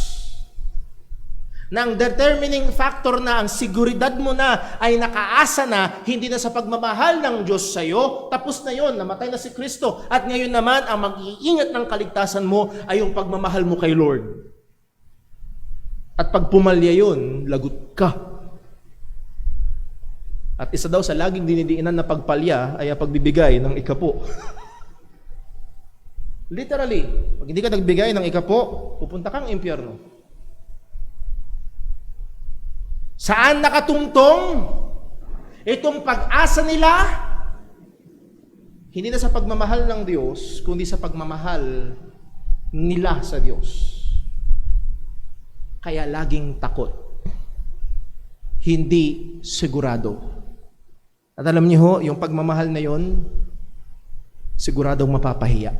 Nang determining factor na ang seguridad mo na ay nakaasa na, hindi na sa pagmamahal ng Diyos sa iyo, tapos na yon, namatay na si Kristo. At ngayon naman, ang mag-iingat ng kaligtasan mo ay yung pagmamahal mo kay Lord. At pag pumalya yun, lagot ka. At isa daw sa laging dinidiinan na pagpalya ay ang pagbibigay ng ikapo. Literally, pag hindi ka nagbigay ng ikapo, pupunta kang impyerno. Saan nakatungtong itong pag-asa nila? Hindi na sa pagmamahal ng Diyos, kundi sa pagmamahal nila sa Diyos. Kaya laging takot. Hindi sigurado. At alam niyo ho, yung pagmamahal na yon, siguradong mapapahiya.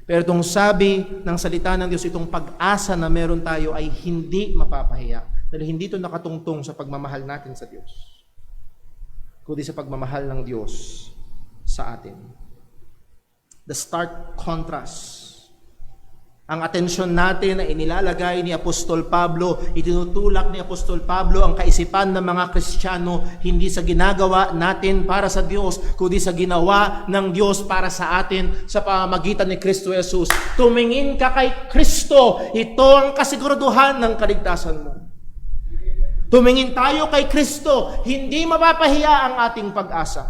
Pero itong sabi ng salita ng Diyos, itong pag-asa na meron tayo ay hindi mapapahiya. Dahil hindi ito nakatungtong sa pagmamahal natin sa Diyos, kundi sa pagmamahal ng Diyos sa atin. The stark contrast. Ang atensyon natin ay inilalagay ni Apostol Pablo, itinutulak ni Apostol Pablo ang kaisipan ng mga Kristiyano hindi sa ginagawa natin para sa Diyos, kundi sa ginawa ng Diyos para sa atin sa pamamagitan ni Kristo Jesus. Tumingin ka kay Kristo, ito ang kasiguraduhan ng kaligtasan mo. Tumingin tayo kay Kristo, hindi mapapahiya ang ating pag-asa.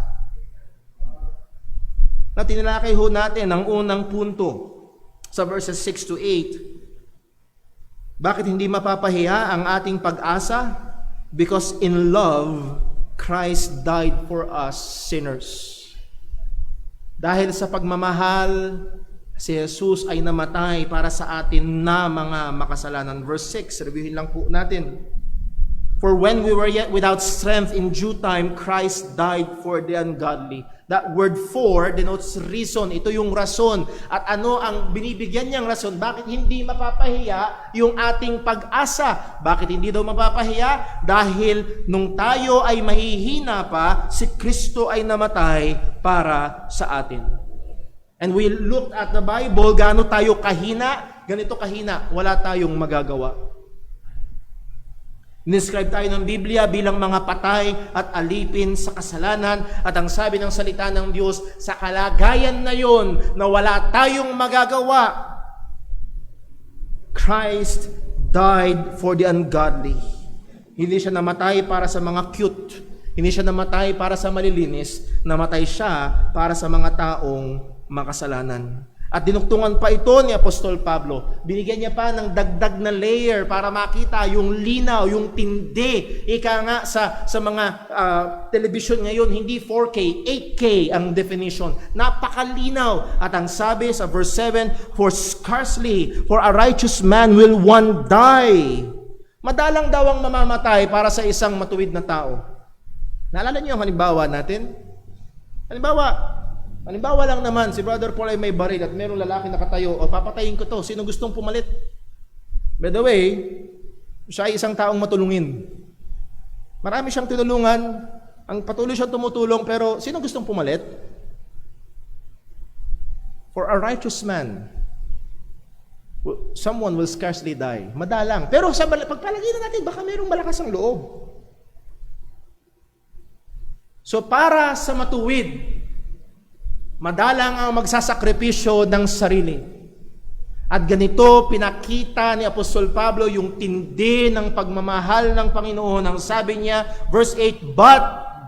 Na tinalakay ho natin ang unang punto sa verses 6 to 8. Bakit hindi mapapahiya ang ating pag-asa? Because in love, Christ died for us sinners. Dahil sa pagmamahal, si Jesus ay namatay para sa atin na mga makasalanan. Verse 6, reviewin lang po natin. For when we were yet without strength, in due time, Christ died for the ungodly. That word for denotes reason. Ito yung rason. At ano ang binibigyan niyang rason? Bakit hindi mapapahiya yung ating pag-asa? Bakit hindi daw mapapahiya? Dahil nung tayo ay mahihina pa, si Kristo ay namatay para sa atin. And we looked at the Bible, gaano tayo kahina? Ganito kahina, wala tayong magagawa. Describe tayo ng Biblia bilang mga patay at alipin sa kasalanan, at ang sabi ng salita ng Diyos, sa kalagayan na yon na wala tayong magagawa, Christ died for the ungodly. Hindi siya namatay para sa mga cute, hindi siya namatay para sa malilinis, namatay siya para sa mga taong makasalanan. At dinuktungan pa ito ni Apostol Pablo. Binigyan niya pa ng dagdag na layer para makita yung linaw, yung tindi. Ika nga sa mga television ngayon, hindi 4K, 8K ang definition. Napakalinaw. At ang sabi sa verse 7, for scarcely for a righteous man will one die. Madalang daw ang mamamatay para sa isang matuwid na tao. Naalala niyo ang halimbawa natin? Halimbawa lang naman, si Brother Paul ay may baril at mayroong lalaki nakatayo, o papatayin ko to, sino gustong pumalit? By the way, siya ay isang taong matulungin. Marami siyang tinulungan, ang patuloy siyang tumutulong, pero sino gustong pumalit? For a righteous man, someone will scarcely die. Madalang. Pero pagpalagay na natin, baka mayroong malakas ang loob. So para sa matuwid, madalang ang magsasakripisyo ng sarili. At ganito pinakita ni Apostol Pablo yung tindi ng pagmamahal ng Panginoon. Ang sabi niya, verse 8, "But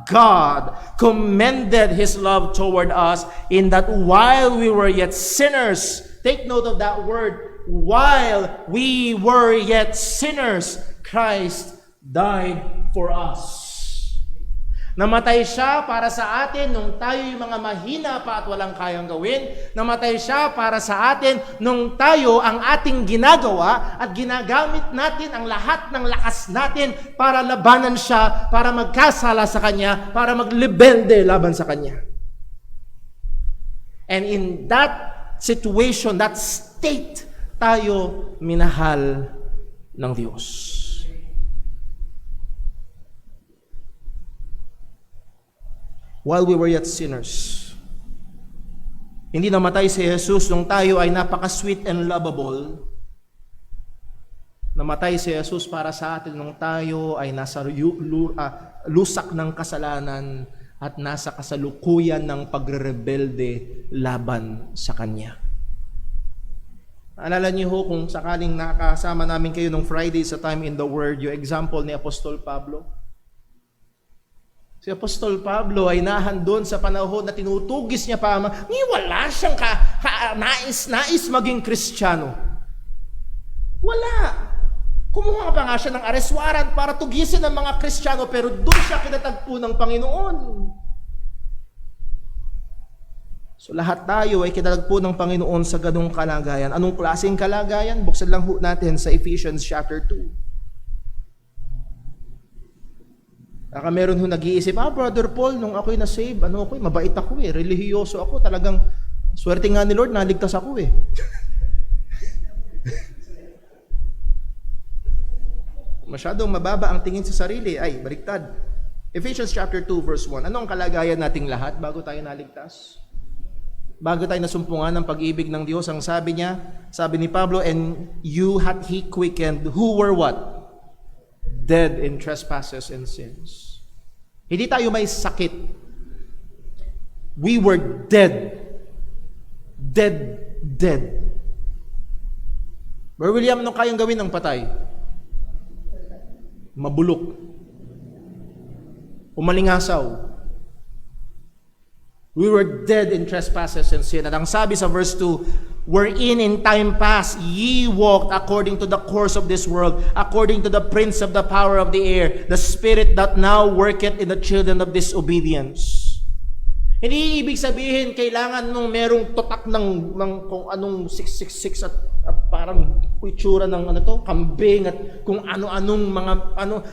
God commended His love toward us in that while we were yet sinners," take note of that word, while we were yet sinners, Christ died for us. Namatay siya para sa atin nung tayo yung mga mahina pa at walang kayang gawin. Namatay siya para sa atin nung tayo ang ating ginagawa at ginagamit natin ang lahat ng lakas natin para labanan siya, para magkasala sa Kanya, para maglibelde laban sa Kanya. And in that situation, that state, tayo minahal ng Diyos. While we were yet sinners. Hindi namatay si Jesus nung tayo ay napaka-sweet and lovable. Namatay si Jesus para sa atin nung tayo ay nasa lusak ng kasalanan at nasa kasalukuyan ng pagrebelde laban sa Kanya. Alala niyo ho kung sakaling nakakasama namin kayo nung Friday sa Time in the Word, yung example ni Apostol Pablo. Si Apostol Pablo ay nahandon sa panahon na tinutugis niya pa, wala siyang nais maging Kristiyano. Wala. Kumuha pa nga siya ng arrest warrant para tugisin ng mga Kristiyano, pero doon siya kinatagpo ng Panginoon. So lahat tayo ay kinatagpo ng Panginoon sa ganung kalagayan. Anong klaseng kalagayan? Buksan lang ho natin sa Ephesians chapter 2. Baka meron ho nag-iisip, Brother Paul, nung ako'y na-save, mabait ako relihiyoso ako, talagang, swerte nga ni Lord, naligtas ako Masyadong mababa ang tingin sa sarili, ay, baliktad. Ephesians chapter 2, verse 1, ano ang kalagayan nating lahat bago tayo naligtas? Bago tayo nasumpungan ng pag-ibig ng Diyos, ang sabi niya, sabi ni Pablo, "And you hath He quickened, who were" what? "Dead in trespasses and sins." Hindi tayo may sakit. We were dead. Dead. Brother William, anong kayang gawin ng patay? Mabulok. Umalingasaw. We were dead in trespasses and sin. At ang sabi sa verse 2, "Wherein in time past ye walked according to the course of this world, according to the prince of the power of the air, the spirit that now worketh in the children of disobedience." Hindi ibig sabihin kailangan nung merong totak ng kung anong 666 at parang itsura ng kambing at kung ano-anong mga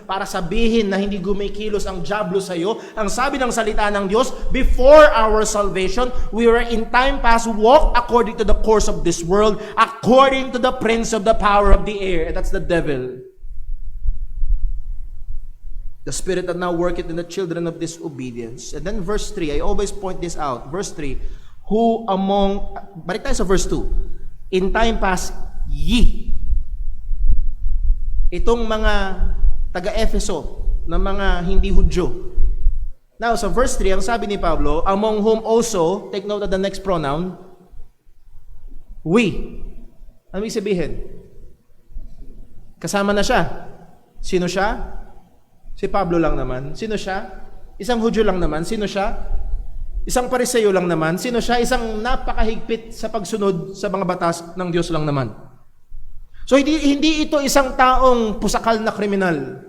para sabihin na hindi gumikilos ang diablo sa iyo. Ang sabi ng salita ng Diyos, before our salvation, we were in time past walked according to the course of this world, according to the prince of the power of the air. And that's the devil. The spirit that now worketh in the children of disobedience. And then verse 3, I always point this out. Verse 3, who among, balik tayo sa verse 2, in time past, ye. Itong mga taga-Efeso, na mga hindi Hudyo. Now, sa verse 3, ang sabi ni Pablo, among whom also, take note of the next pronoun, we. Ano ibig sabihin? Kasama na siya. Sino siya? Si Pablo lang naman. Sino siya? Isang Hudyo lang naman. Sino siya? Isang Pariseo lang naman. Sino siya? Isang napakahigpit sa pagsunod sa mga batas ng Diyos lang naman. So hindi ito isang taong pusakal na kriminal.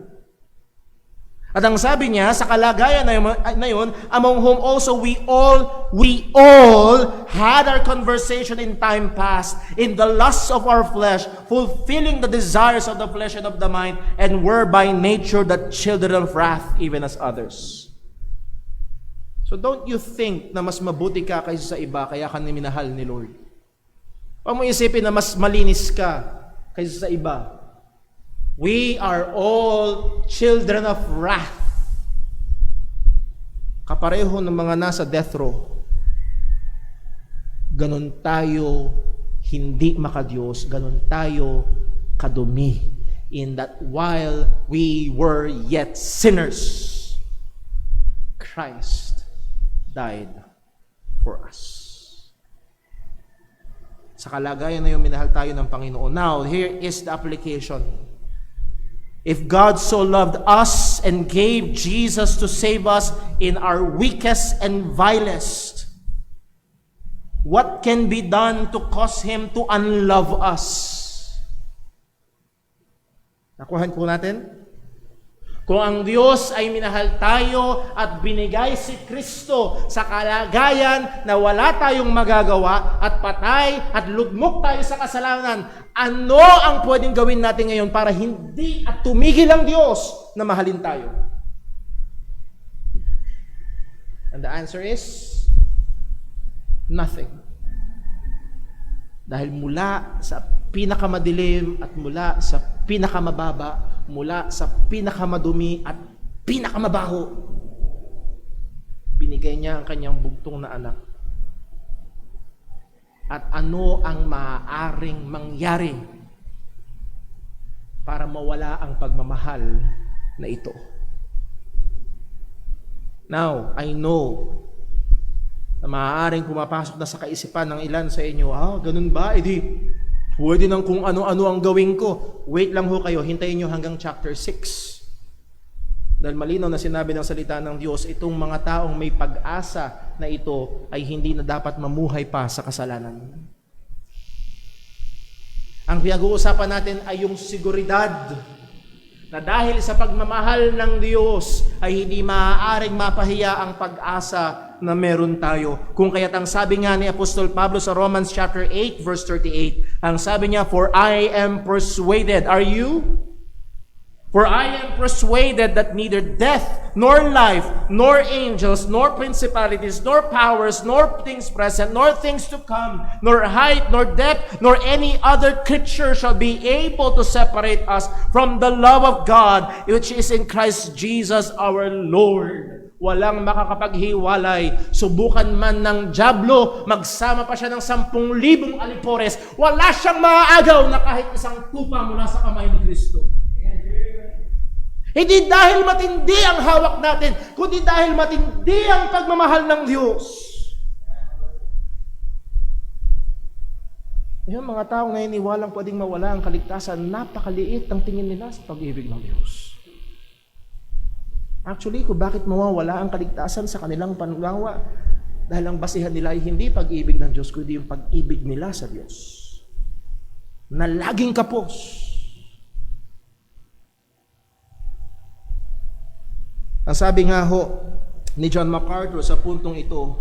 At ang sabi niya, sa kalagayan na yun, among whom also we all had our conversation in time past, in the lusts of our flesh, fulfilling the desires of the flesh and of the mind, and were by nature the children of wrath, even as others. So don't you think na mas mabuti ka kaysa sa iba, kaya ka minahal ni Lord? Huwag mo isipin na mas malinis ka kaysa sa iba. We are all children of wrath. Kapareho ng mga nasa death row. Ganon tayo hindi makadiyos, ganon tayo kadumi. In that while we were yet sinners, Christ died for us. Sa kalagayan na yung minahal tayo ng Panginoon. Now, here is the application. If God so loved us and gave Jesus to save us in our weakest and vilest, what can be done to cause Him to unlove us? Nakuhan po natin? Kung ang Diyos ay minahal tayo at binigay si Kristo sa kalagayan na wala tayong magagawa at patay at lugmok tayo sa kasalanan, ano ang pwedeng gawin natin ngayon para hindi at tumigil ang Diyos na mahalin tayo? And the answer is nothing. Dahil mula sa pinakamadilim at mula sa pinakamababa, mula sa pinakamadumi at pinakamabaho, binigay niya ang kanyang bugtong na anak. At ano ang maaaring mangyari para mawala ang pagmamahal na ito? Now, I know na maaaring pumapasok na sa kaisipan ng ilan sa inyo, ganun ba? Pwede nang kung ano-ano ang gawin ko. Wait lang ho kayo, hintayin nyo hanggang chapter 6. Dahil malinaw na sinabi ng salita ng Diyos, itong mga taong may pag-asa na ito ay hindi na dapat mamuhay pa sa kasalanan. Ang pinag-uusapan natin ay yung seguridad na dahil sa pagmamahal ng Diyos ay hindi maaaring mapahiya ang pag-asa na meron tayo. Kung kaya't ang sabi nga ni Apostol Pablo sa Romans chapter 8 verse 38, ang sabi niya, "For I am persuaded." Are you? "For I am persuaded that neither death, nor life, nor angels, nor principalities, nor powers, nor things present, nor things to come, nor height, nor depth, nor any other creature shall be able to separate us from the love of God, which is in Christ Jesus our Lord." Walang makakapaghiwalay. Subukan man ng dyablo, magsama pa siya ng 10,000 alipores, wala siyang maaagaw na kahit isang tupa mula sa kamay ni Kristo. Hindi dahil matindi ang hawak natin, kundi dahil matindi ang pagmamahal ng Diyos. Yung mga taong naniniwalang pwedeng mawala ang kaligtasan, napakaliit ang tingin nila sa pag-ibig ng Diyos. Actually, kung bakit mawawala ang kaligtasan sa kanilang pangawa, dahil ang basihan nila ay hindi pag-ibig ng Diyos, kundi yung pag-ibig nila sa Diyos, na laging kapos. Ang sabi nga ho ni John MacArthur sa puntong ito,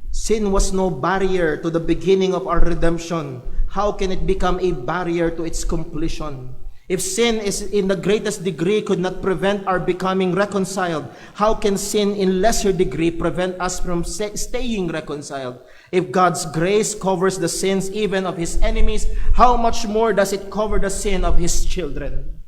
sin was no barrier to the beginning of our redemption. How can it become a barrier to its completion? If sin is in the greatest degree could not prevent our becoming reconciled, how can sin in lesser degree prevent us from staying reconciled? If God's grace covers the sins even of His enemies, how much more does it cover the sin of His children?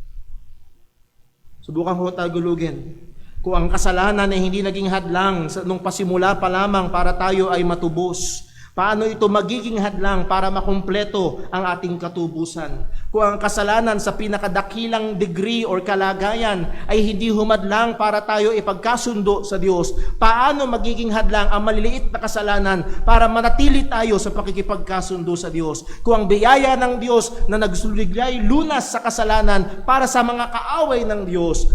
Subukan ko tagulugin. Kung ang kasalanan ay hindi naging hadlang nung pasimula pa lamang para tayo ay matubos, paano ito magiging hadlang para makumpleto ang ating katubusan? Kung ang kasalanan sa pinakadakilang degree or kalagayan ay hindi humadlang para tayo ipagkasundo sa Diyos, paano magiging hadlang ang maliliit na kasalanan para manatili tayo sa pakikipagkasundo sa Diyos? Kung ang biyaya ng Diyos na nagsuliglay lunas sa kasalanan para sa mga kaaway ng Diyos,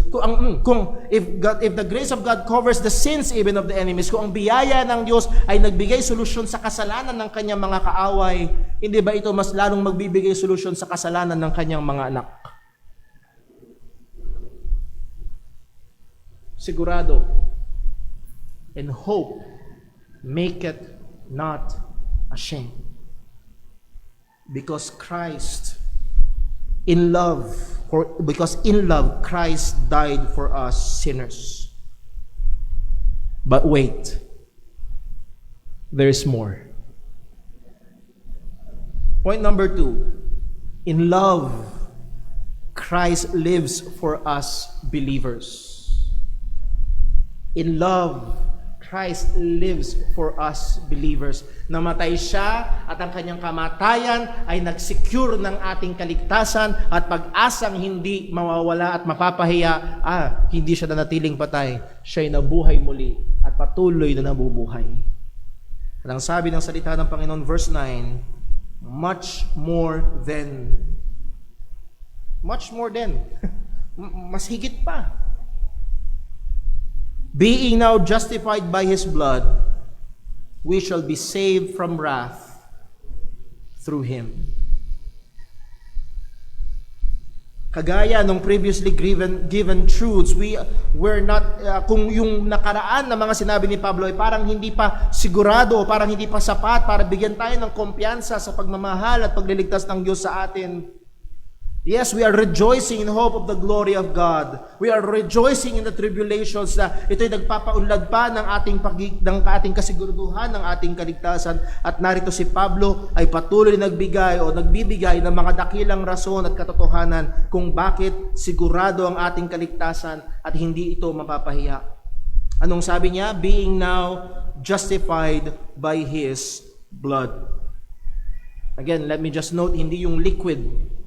if the grace of God covers the sins even of the enemies, kung ang biyaya ng Diyos ay nagbigay solusyon sa kasalanan ng kanyang mga kaaway, hindi ba ito mas lalong magbibigay solusyon sa kasalanan ng kanyang mga anak? Sigurado, and hope make it not ashamed. Because in love Christ died for us sinners. But wait, there is more. Point number 2. In love, Christ lives for us believers. In love, Christ lives for us believers. Namatay siya at ang kanyang kamatayan ay nag-secure ng ating kaligtasan at pag-asang hindi mawawala at mapapahiya, hindi siya nanatiling patay. Siya'y nabuhay muli at patuloy na nabubuhay. At ang sabi ng salita ng Panginoon, verse 9, much more than, mas higit pa. Being now justified by His blood, we shall be saved from wrath through Him. Kagaya nung previously given truths, we're not, kung yung nakaraan na mga sinabi ni Pablo ay parang hindi pa sigurado, parang hindi pa sapat para bigyan tayo ng kumpiyansa sa pagmamahal at pagliligtas ng Diyos sa atin. Yes, we are rejoicing in hope of the glory of God. We are rejoicing in the tribulations na ito'y nagpapaunlad pa ng ating kasiguraduhan, ng ating kaligtasan. At narito si Pablo ay patuloy nagbibigay ng mga dakilang rason at katotohanan kung bakit sigurado ang ating kaligtasan at hindi ito mapapahiya. Anong sabi niya? Being now justified by His blood. Again, let me just note, hindi yung liquid,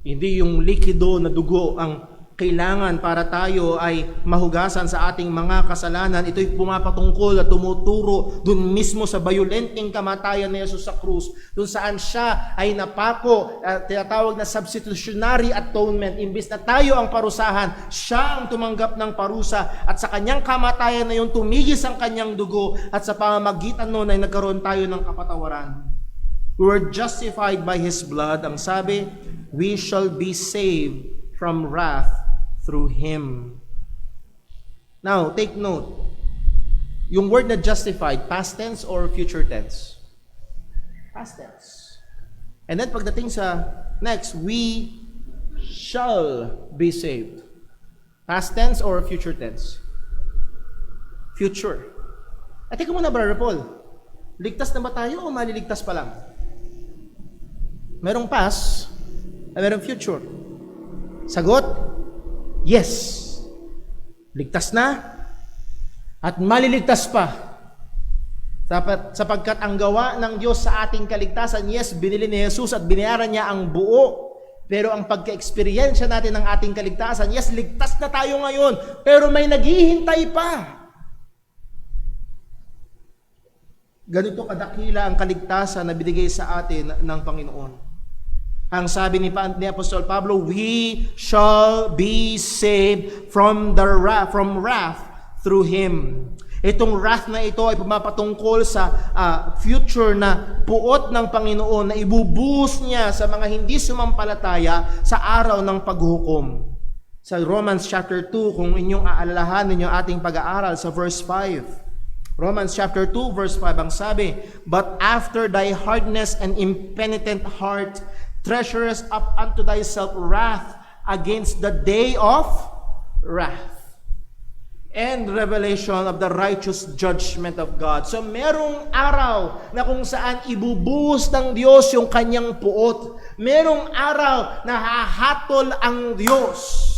hindi yung likido na dugo ang kailangan para tayo ay mahugasan sa ating mga kasalanan. Ito'y pumapatungkol at tumuturo dun mismo sa bayolenteng kamatayan ni Jesus sa krus, dun saan siya ay napako, tinatawag na substitutionary atonement. Imbis na tayo ang parusahan, siya ang tumanggap ng parusa at sa kanyang kamatayan na yun tumigis ang kanyang dugo at sa pamamagitan nun ay nagkaroon tayo ng kapatawaran. We were justified by His blood. Ang sabi, we shall be saved from wrath through Him. Now, take note. Yung word na justified, past tense or future tense? Past tense. And then pagdating sa next, we shall be saved. Past tense or future tense? Future. At teka muna, Brother Paul. Ligtas na ba tayo o maliligtas pa lang? Merong past, merong future. Sagot, yes. Ligtas na at maliligtas pa. Sapagkat ang gawa ng Diyos sa ating kaligtasan, yes, binili ni Jesus at binayaran niya ang buo. Pero ang pagka-eksperyensya natin ng ating kaligtasan, yes, ligtas na tayo ngayon, pero may naghihintay pa. Ganito kadakila ang kaligtasan na binigay sa atin ng Panginoon. Ang sabi ni Apostol Pablo, we shall be saved from wrath through Him. Itong wrath na ito ay pumapatungkol sa future na puot ng Panginoon na ibubuhos niya sa mga hindi sumampalataya sa araw ng paghukom. Sa Romans chapter 2, kung inyong aalalahan ninyo ating pag-aaral sa verse 5. Romans chapter 2 verse 5 ang sabi, but after thy hardness and impenitent heart treasurest up unto thyself wrath against the day of wrath and revelation of the righteous judgment of God. So merong araw na kung saan ibubuhos ng Diyos yung kanyang puot. Merong araw na hahatol ang Diyos.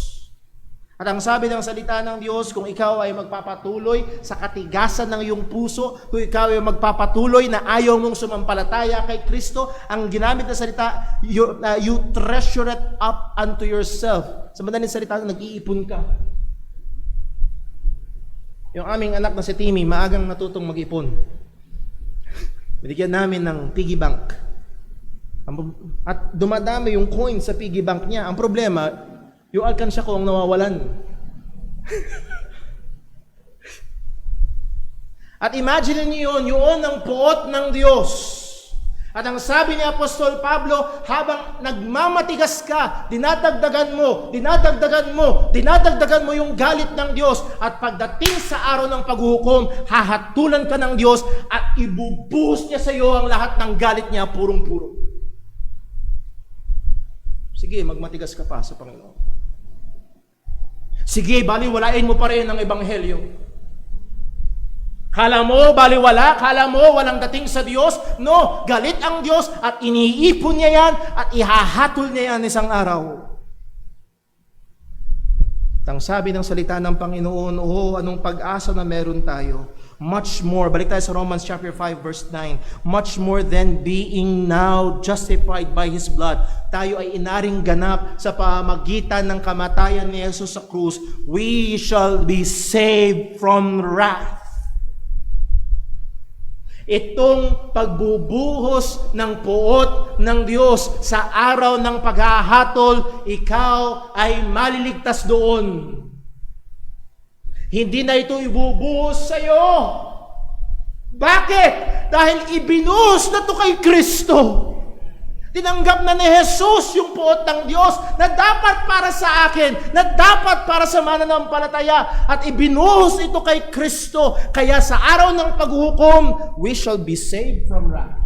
At ang sabi ng salita ng Diyos, kung ikaw ay magpapatuloy sa katigasan ng iyong puso, kung ikaw ay magpapatuloy na ayaw mong sumampalataya kay Kristo, ang ginamit na salita, you treasure it up unto yourself. Sa madaling salita, nag-iipon ka. Yung aming anak na si Timmy, maagang natutong mag-ipon. Binigyan namin ng piggy bank. At dumadami yung coin sa piggy bank niya. Ang problema, yung alkansya ko ang nawawalan. At imagine niyo yun ang puot ng Diyos. At ang sabi ni Apostol Pablo, habang nagmamatigas ka, dinadagdagan mo yung galit ng Diyos. At pagdating sa araw ng paghukom, hahatulan ka ng Diyos at ibubuhos niya sa iyo ang lahat ng galit niya, purong-puro. Sige, magmatigas ka pa sa Panginoon. Sige, baliwalain mo pa rin ang Ebanghelyo. Kala mo baliwala? Kala mo walang dating sa Diyos? No, galit ang Diyos at iniipon niya yan at ihahatol niya yan isang araw. Ang sabi ng salita ng Panginoon, anong pag-asa na meron tayo. Much more, balik tayo sa Romans chapter 5 verse 9, much more than being now justified by His blood, tayo ay inaring ganap sa pamamagitan ng kamatayan ni Jesus sa krus, we shall be saved from wrath. Itong pagbubuhos ng puot ng Diyos sa araw ng paghahatol, ikaw ay maliligtas doon. Hindi na ito ibubuhos sa iyo. Bakit? Dahil ibinuhos na ito kay Kristo. Tinanggap na ni Jesus yung puot ng Diyos na dapat para sa akin, na dapat para sa mananampalataya, at ibinuhos ito kay Kristo. Kaya sa araw ng paghukom, we shall be saved from wrath.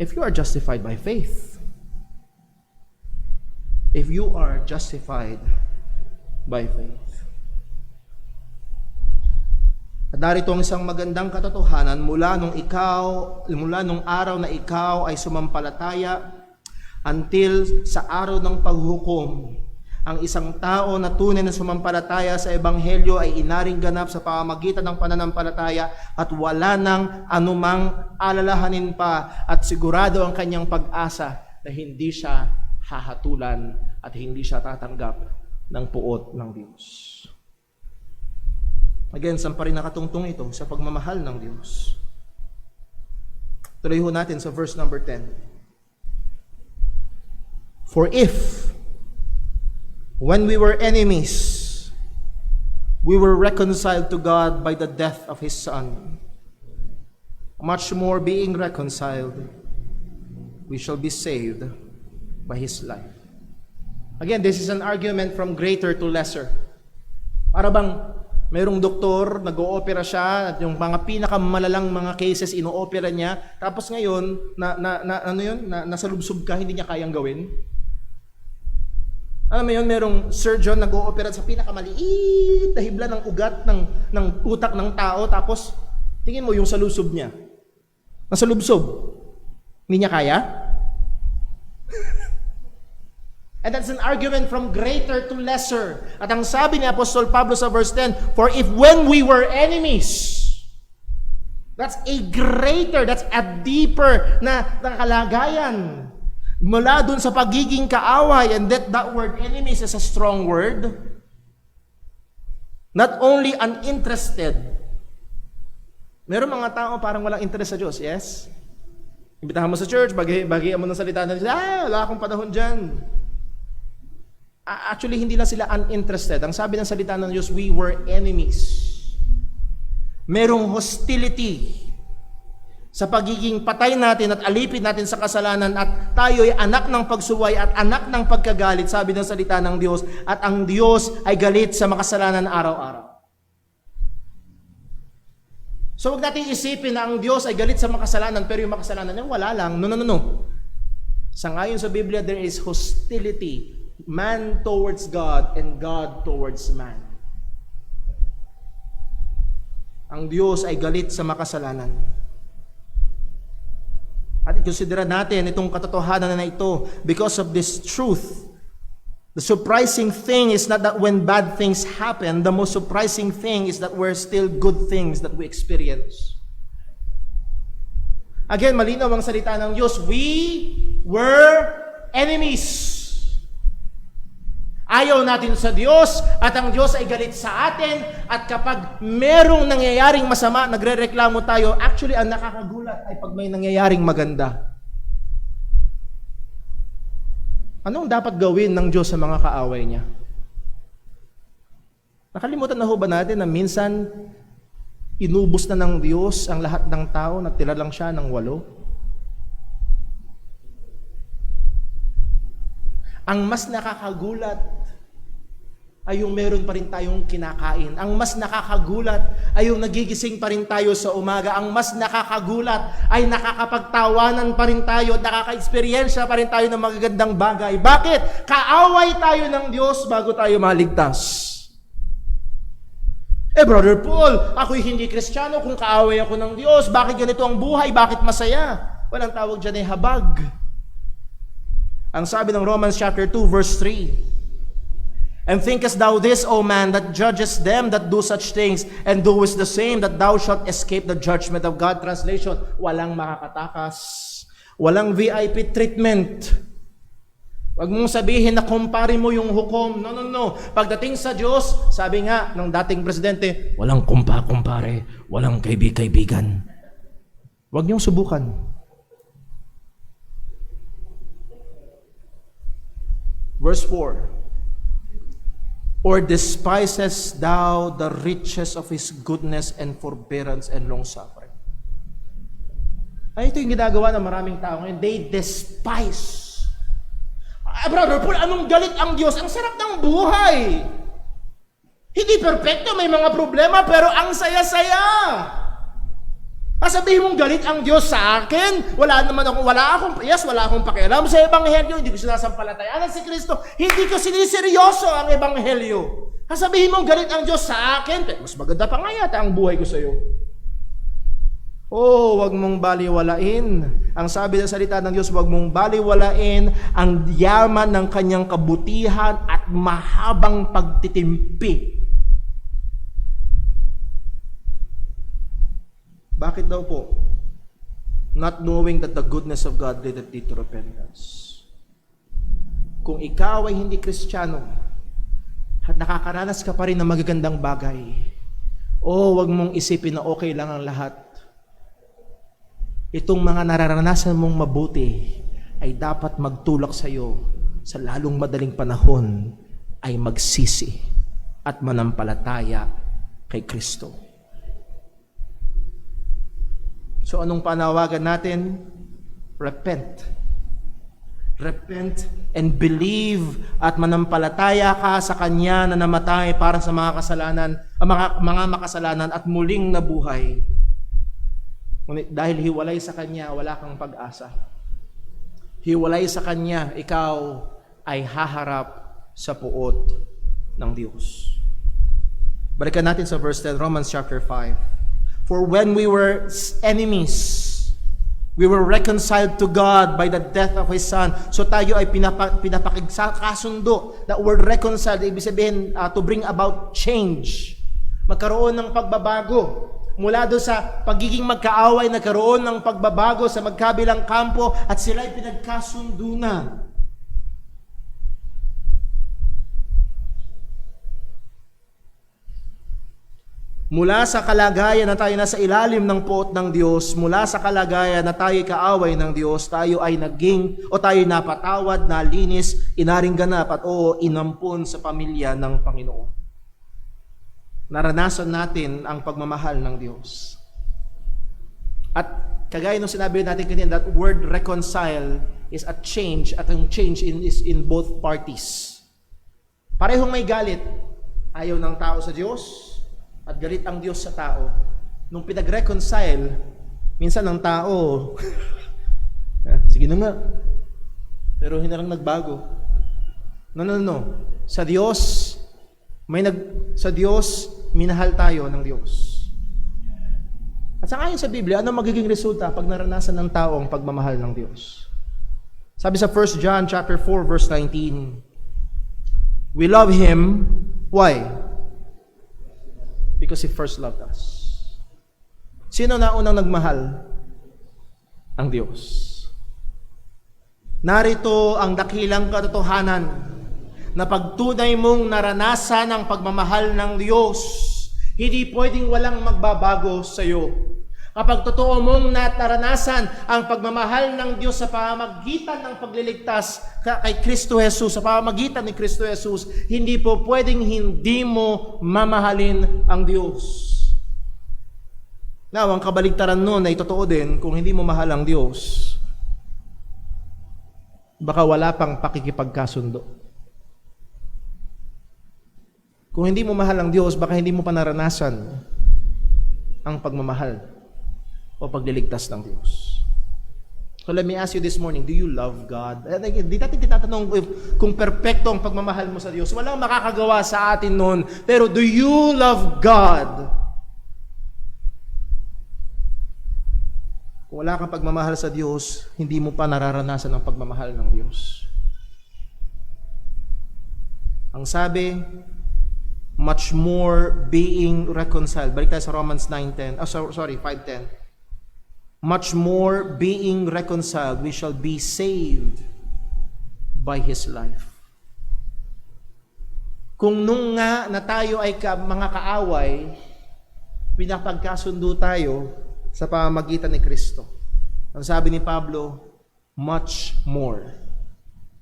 If you are justified by faith, if you are justified by faith. At narito ang isang magandang katotohanan mula nung araw na ikaw ay sumampalataya until sa araw ng paghukom. Ang isang tao na tunay na sumampalataya sa Ebanghelyo ay inaring ganap sa pamamagitan ng pananampalataya at wala nang anumang alalahanin pa at sigurado ang kanyang pag-asa na hindi siya hahatulan at hindi siya tatanggap ng puot ng Diyos. Again, saan pa rin nakatungtong ito? Sa pagmamahal ng Diyos. Tuloy ho natin sa verse number 10. For if, when we were enemies, we were reconciled to God by the death of His Son, much more being reconciled, we shall be saved by His life. Again, this is an argument from greater to lesser. Para bang mayroong doktor, nag-oopera siya, at yung mga pinakamalalang mga cases, ino-opera niya, tapos ngayon, nasa lubsob ka, hindi niya kayang gawin. Alam mo yun, merong surgeon nag-oopera sa pinakamaliit na hibla ng ugat ng utak ng tao, tapos tingin mo yung sa lubsob niya. Nasa lubsob. Hindi niya kaya? And that's an argument from greater to lesser. At ang sabi ni Apostol Pablo sa verse 10, for if when we were enemies, that's a greater, that's a deeper na kalagayan. Mula dun sa pagiging kaaway, and that word enemies is a strong word. Not only uninterested. Meron mga tao parang walang interest sa Diyos, yes? Imbitahan mo sa church, bagian mo ng salita na wala akong panahon dyan. Actually, hindi lang sila uninterested. Ang sabi ng salita ng Diyos, we were enemies. Merong hostility sa pagiging patay natin at alipin natin sa kasalanan, at tayo ay anak ng pagsuway at anak ng pagkagalit, sabi ng salita ng Diyos, at ang Diyos ay galit sa makasalanan araw-araw. So huwag natin isipin na ang Diyos ay galit sa makasalanan, pero yung makasalanan niya wala lang. No. Sa ngayon sa Biblia, there is hostility. Man towards God and God towards man. Ang Diyos ay galit sa makasalanan. At ikonsidera natin itong katotohanan na ito. Because of this truth, the surprising thing is not that when bad things happen, the most surprising thing is that we're still good things that we experience. Again, malinaw ang salita ng Diyos. We were enemies. Ayaw natin sa Diyos at ang Diyos ay galit sa atin, at kapag merong nangyayaring masama, nagrereklamo tayo. Actually, ang nakakagulat ay pag may nangyayaring maganda. Anong dapat gawin ng Diyos sa mga kaaway niya? Nakalimutan na ho ba natin na minsan inubos na ng Diyos ang lahat ng tao, nagtira lang siya ng 8? Ang mas nakakagulat ay yung meron pa rin tayong kinakain. Ang mas nakakagulat ay yung nagigising pa rin tayo sa umaga. Ang mas nakakagulat ay nakakapagtawanan pa rin tayo at nakaka-experiensya pa rin tayo ng magagandang bagay. Bakit? Kaaway tayo ng Diyos bago tayo maligtas. Brother Paul, ako'y hindi Kristiyano kung kaaway ako ng Diyos. Bakit ganito ang buhay? Bakit masaya? Walang tawag dyan ay habag. Ang sabi ng Romans chapter 2 verse 3, And thinkest thou this, O man, that judgest them that do such things, and doest the same, that thou shalt escape the judgment of God? Translation, walang makakatakas. Walang VIP treatment. Huwag mong sabihin na kumpare mo yung hukom. No, no, no. Pagdating sa Diyos, sabi nga ng dating presidente, walang kumpare, walang kaibigan. Huwag niyong subukan. Verse 4. Or despisest thou the riches of His goodness and forbearance and long-suffering? Ay, ito yung ginagawa ng maraming tao ngayon. They despise. Brother Paul, anong galit ang Diyos? Ang sarap ng buhay. Hindi perfecto, may mga problema, pero ang saya-saya. Sabihin mong galit ang Diyos sa akin, wala akong pakialam sa Ebanghelyo, hindi ko sinasampalatayanan si Kristo, hindi ko siniseryoso ang Ebanghelyo. Sabihin mong galit ang Diyos sa akin, mas maganda pa nga yata ang buhay ko sa iyo. Oh, wag mong baliwalain. Ang sabi ng salita ng Diyos, wag mong baliwalain ang yaman ng kanyang kabutihan at mahabang pagtitimpi. Bakit daw po? Not knowing that the goodness of God leadeth thee to repentance. Kung ikaw ay hindi Kristiyano at nakakaranas ka pa rin ng magagandang bagay, wag mong isipin na okay lang ang lahat. Itong mga nararanasan mong mabuti ay dapat magtulak sa iyo sa lalong madaling panahon ay magsisi at manampalataya kay Kristo. So anong panawagan natin? Repent. Repent and believe at manampalataya ka sa Kanya na namatay para sa mga kasalanan, mga makasalanan at muling nabuhay. Ngunit dahil hiwalay sa Kanya, wala kang pag-asa. Hiwalay sa Kanya, ikaw ay haharap sa puot ng Diyos. Balikan natin sa verse 10, Romans chapter 5. For when we were enemies, we were reconciled to God by the death of His Son. So tayo ay pinapakasundo. That word reconciled, ibig sabihin to bring about change. Magkaroon ng pagbabago. Mula doon sa pagiging magkaaway, nagkaroon ng pagbabago sa magkabilang kampo at sila ay pinagkasundo na. Mula sa kalagayan na tayo nasa ilalim ng puot ng Diyos, mula sa kalagayan na tayo kaaway ng Diyos, tayo ay tayo napatawad, nalinis, inaring ganap at inampun sa pamilya ng Panginoon. Naranasan natin ang pagmamahal ng Diyos. At kagaya nung sinabi natin kanina, that word reconcile is a change, at ang change is in both parties. Parehong may galit. Ayaw ng tao sa Diyos, at galit ang Diyos sa tao. Nung pinag-reconcile, minsan ang tao, sige na nga, pero hindi lang nagbago. No. Sa Diyos, minahal tayo ng Diyos. At sa ayon sa Biblia, ano magiging resulta pag naranasan ng tao ang pagmamahal ng Diyos? Sabi sa 1 John chapter 4 verse 19, we love Him, why? Because He first loved us. Sino na unang nagmahal? Ang Diyos. Narito ang dakilang katotohanan na pagtunay mong naranasan ang pagmamahal ng Diyos, hindi pwedeng walang magbabago sa iyo. Kapag totoo mong naranasan ang pagmamahal ng Diyos sa pamamagitan ng pagliligtas kay Kristo Jesus, sa pamamagitan ni Kristo Jesus, hindi po pwedeng hindi mo mamahalin ang Diyos. Now, ang kabaligtaran nun ay totoo din, kung hindi mo mahal ang Diyos, baka wala pang pakikipagkasundo. Kung hindi mo mahal ang Diyos, baka hindi mo pa naranasan ang pagmamahal o pagliligtas ng Diyos. So let me ask you this morning, do you love God? Di natin tinatanong kung perpekto ang pagmamahal mo sa Diyos. Walang makakagawa sa atin noon. Pero do you love God? Kung wala kang pagmamahal sa Diyos, hindi mo pa nararanasan ang pagmamahal ng Diyos. Ang sabi, much more being reconciled. Balik tayo sa Romans 9:10. 5:10. Much more being reconciled, we shall be saved by His life. Kung nung nga na tayo ay mga kaaway, pinapagkasundo tayo sa pamamagitan ni Kristo. Ang sabi ni Pablo, much more.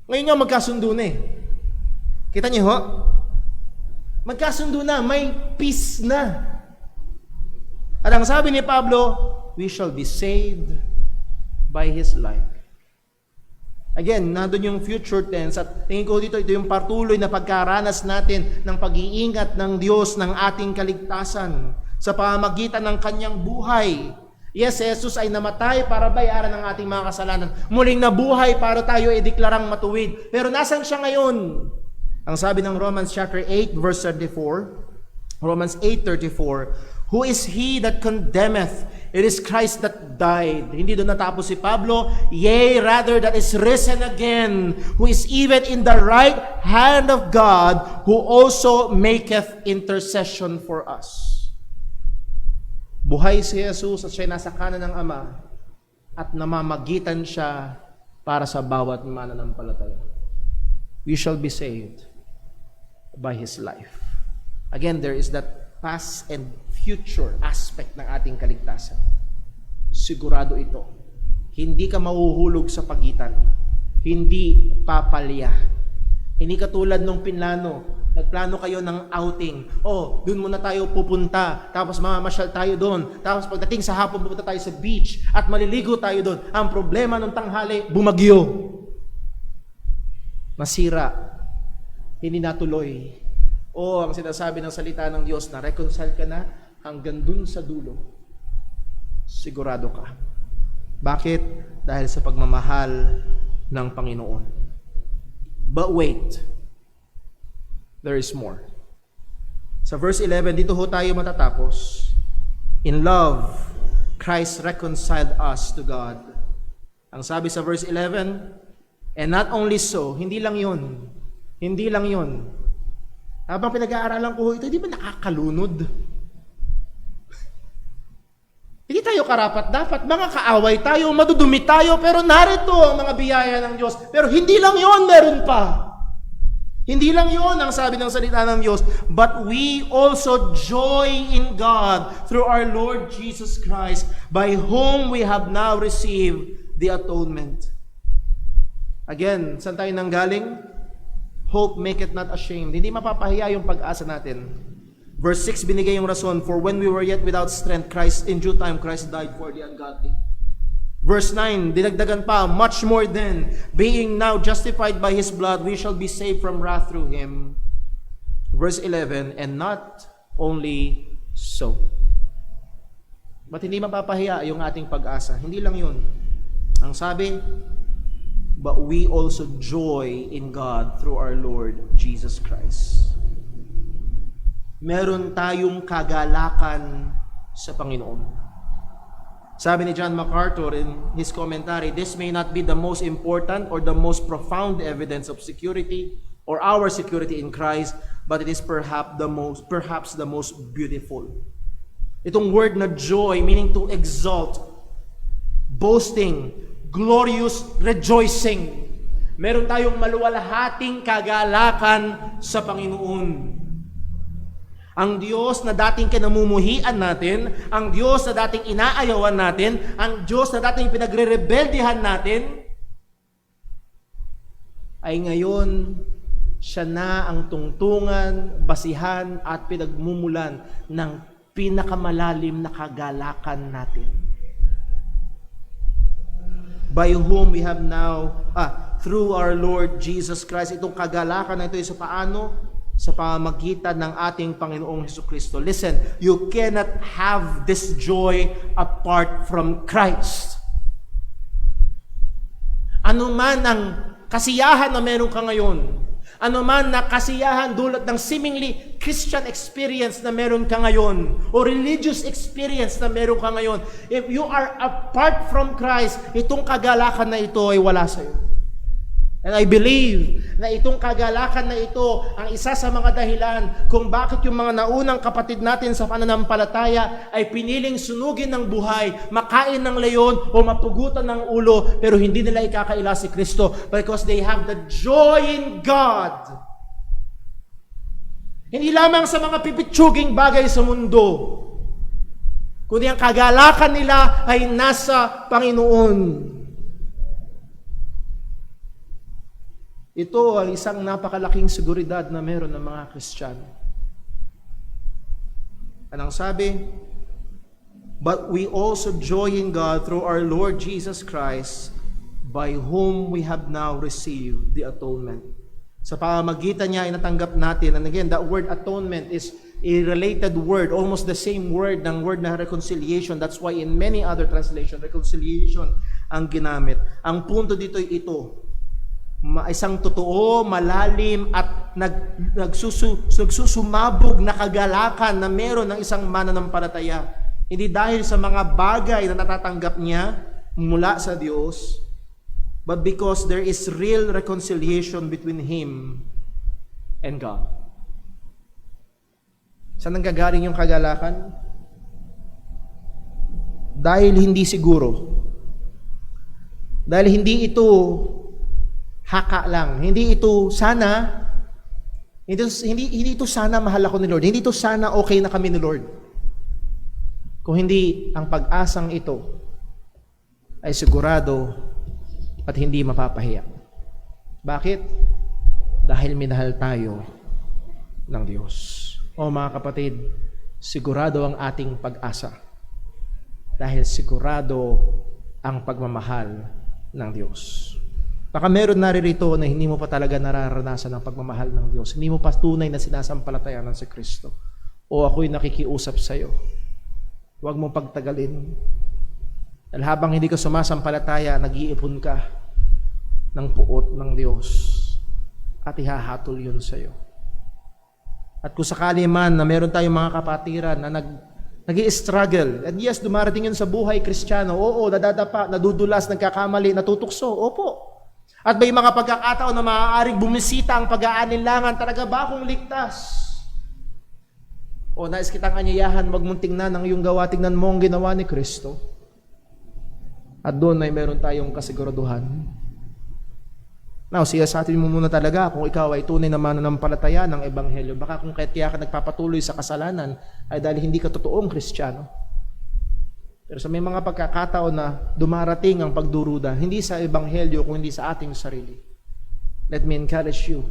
Ngayon nga magkasundo na eh. Kita niyo ho? Magkasundo na, may peace na. At ang sabi ni Pablo, we shall be saved by His life. Again, nandun yung future tense at tingin ko dito, ito yung patuloy na pagkaranas natin ng pag-iingat ng Diyos ng ating kaligtasan sa pamamagitan ng Kanyang buhay. Yes, Jesus ay namatay para bayaran ang ating mga kasalanan. Muling nabuhay para tayo ideklarang matuwid. Pero nasan siya ngayon? Ang sabi ng Romans chapter 8 verse 34, Romans 8:34, who is he that condemneth? It is Christ that died. Hindi doon natapos si Pablo. Yea, rather that is risen again, who is even in the right hand of God, who also maketh intercession for us. Buhay si Jesus at siya nasa kanan ng Ama at namamagitan siya para sa bawat mananampalataya. We shall be saved by His life. Again, there is that past and future aspect ng ating kaligtasan. Sigurado ito. Hindi ka mahuhulog sa pagitan. Hindi papalya. Hindi katulad nung pinlano. Nagplano kayo ng outing. Oh, dun muna tayo pupunta. Tapos mamamasyal tayo doon. Tapos pagdating sa hapon, pupunta tayo sa beach. At maliligo tayo doon. Ang problema nung tanghali, bumagyo. Nasira. Hindi natuloy. O ang sinasabi ng salita ng Diyos na reconcile ka na hanggang dun sa dulo. Sigurado ka. Bakit? Dahil sa pagmamahal ng Panginoon. But wait. There is more. Sa verse 11, dito ho tayo matatapos. In love, Christ reconciled us to God. Ang sabi sa verse 11, and not only so, hindi lang yun. Hindi lang yun. Habang pinag-aaralan ko ito, di ba nakakalunod? Hindi tayo karapat dapat. Mga kaaway tayo, madudumi tayo, pero narito ang mga biyaya ng Diyos. Pero hindi lang yun, meron pa. Hindi lang yun ang sabi ng salita ng Diyos, but we also joy in God through our Lord Jesus Christ, by whom we have now received the atonement. Again, saan tayo nanggaling? Hope maketh not ashamed. Hindi mapapahiya yung pag-asa natin. Verse 6, binigay yung rason, for when we were yet without strength, Christ, in due time, Christ died for the ungodly. Verse 9, dinagdagan pa, much more then, being now justified by His blood, we shall be saved from wrath through Him. Verse 11, and not only so. But hindi mapapahiya yung ating pag-asa. Hindi lang yun. Ang sabi, but we also joy in God through our Lord Jesus Christ. Meron tayong kagalakan sa Panginoon. Sabi ni John MacArthur in his commentary, this may not be the most important or the most profound evidence of security or our security in Christ, but it is perhaps the most beautiful. Itong word na joy, meaning to exalt, boasting, glorious rejoicing. Meron tayong maluwalhating kagalakan sa Panginoon. Ang Diyos na dating kinamumuhian natin, ang Diyos na dating inaayawan natin, ang Diyos na dating pinagre-rebeldihan natin, ay ngayon siya na ang tungtungan, basihan at pinagmumulan ng pinakamalalim na kagalakan natin. By whom we have now, through our Lord Jesus Christ, itong kagalakan na ito ay sa paano? Sa pamamagitan ng ating Panginoong Hesukristo. Listen, you cannot have this joy apart from Christ. Ano man ang kasiyahan na meron ka ngayon, ano man na kasiyahan dulot ng seemingly Christian experience na meron ka ngayon, o religious experience na meron ka ngayon, if you are apart from Christ, itong kagalakan na ito ay wala sa iyo. And I believe na itong kagalakan na ito ang isa sa mga dahilan kung bakit yung mga naunang kapatid natin sa pananampalataya ay piniling sunugin ng buhay, makain ng leon o mapugutan ng ulo, pero hindi nila ikakaila si Kristo because they have the joy in God. Hindi lamang sa mga pipitsuging bagay sa mundo, kundi ang kagalakan nila ay nasa Panginoon. Ito ang isang napakalaking seguridad na meron ng mga Kristiyano. Anong sabi? But we also joy in God through our Lord Jesus Christ, by whom we have now received the atonement. Sa pamamagitan niya ay natanggap natin. And again, that word atonement is a related word, almost the same word ng word na reconciliation. That's why in many other translations, reconciliation ang ginamit. Ang punto dito ay ito. Isang totoo, malalim at nagsusumabog na kagalakan na meron ng isang mananampalataya. Hindi dahil sa mga bagay na natatanggap niya mula sa Diyos, but because there is real reconciliation between him and God. Saan nanggagaling yung kagalakan? Dahil hindi siguro. Dahil hindi ito haka lang. Hindi ito sana, hindi ito sana mahal ako ni Lord. Hindi ito sana okay na kami ni Lord. Kung hindi ang pag-asang ito ay sigurado at hindi mapapahiya. Bakit? Dahil minahal tayo ng Diyos. O mga kapatid, sigurado ang ating pag-asa. Dahil sigurado ang pagmamahal ng Diyos. Baka meron naririto na hindi mo pa talaga nararanasan ang pagmamahal ng Diyos. Hindi mo pa tunay na sinasampalatayanan si Kristo. O ako'y nakikiusap sa iyo. Huwag mong pagtagalin. Dahil habang hindi ka sumasampalataya, nag-iipon ka ng puot ng Diyos. At ihahatol yun sa iyo. At kung sakali man na meron tayong mga kapatiran na nag-i-struggle, and yes, dumarating yun sa buhay Kristiyano, oo, nadadapa, nadudulas, nagkakamali, natutukso, opo. At may mga pagkakataon na maaaring bumisita ang pag-aalinlangan, talaga ba akong ligtas? O nais kitang anyayahan, wag mong tingnan ang iyong gawa, tingnan mo ang ginawa ni Kristo. At doon ay meron tayong kasiguraduhan. Now, siya sa atin mo muna talaga kung ikaw ay tunay na mananampalataya ng Ebanghelyo. Baka kung kaya ka nagpapatuloy sa kasalanan ay dahil hindi ka totoong Kristiyano. Pero sa may mga pagkakataon na dumarating ang pagduruda, hindi sa Ebanghelyo kung hindi sa ating sarili. Let me encourage you,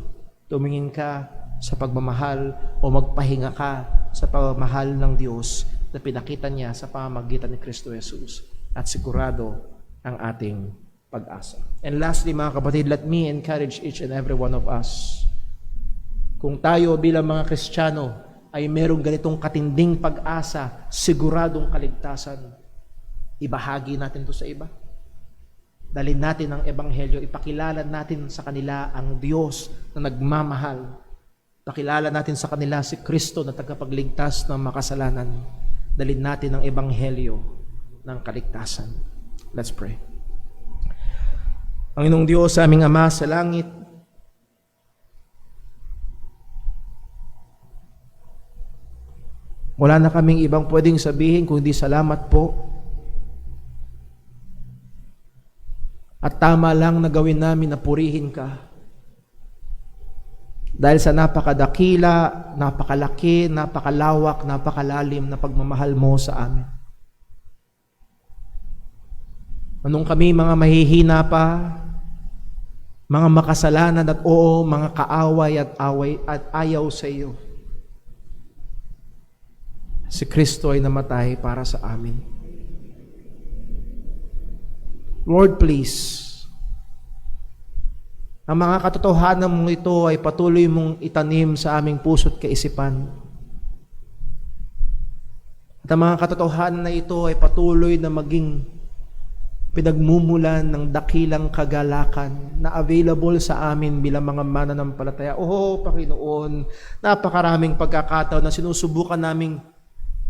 tumingin ka sa pagmamahal o magpahinga ka sa pagmamahal ng Diyos na pinakita niya sa pamamagitan ni Kristo Jesus at sigurado ang ating pag-asa. And lastly, mga kapatid, let me encourage each and every one of us. Kung tayo bilang mga Kristiyano ay merong ganitong katinding pag-asa, siguradong kaligtasan, ibahagi natin to sa iba. Dalhin natin ang Ebanghelyo, ipakilala natin sa kanila ang Diyos na nagmamahal. Pakilala natin sa kanila si Kristo na tagapagligtas ng makasalanan. Dalhin natin ang Ebanghelyo ng kaligtasan. Let's pray. Panginoong Diyos, sa aming Ama sa langit, wala na kaming ibang pwedeng sabihin kundi salamat po. At tama lang na gawin namin na purihin ka. Dahil sa napakadakila, napakalaki, napakalawak, napakalalim na pagmamahal mo sa amin. Anong kami mga mahihina pa, mga makasalanan at oo, mga kaaway at ayaw sa iyo. Si Kristo ay namatay para sa amin. Lord, please, ang mga katotohanan mong ito ay patuloy mong itanim sa aming puso't kaisipan. At ang mga katotohanan na ito ay patuloy na maging pinagmumulan ng dakilang kagalakan na available sa amin bilang mga mananampalataya. Oh, Panginoon, napakaraming pagkakataon na sinusubukan naming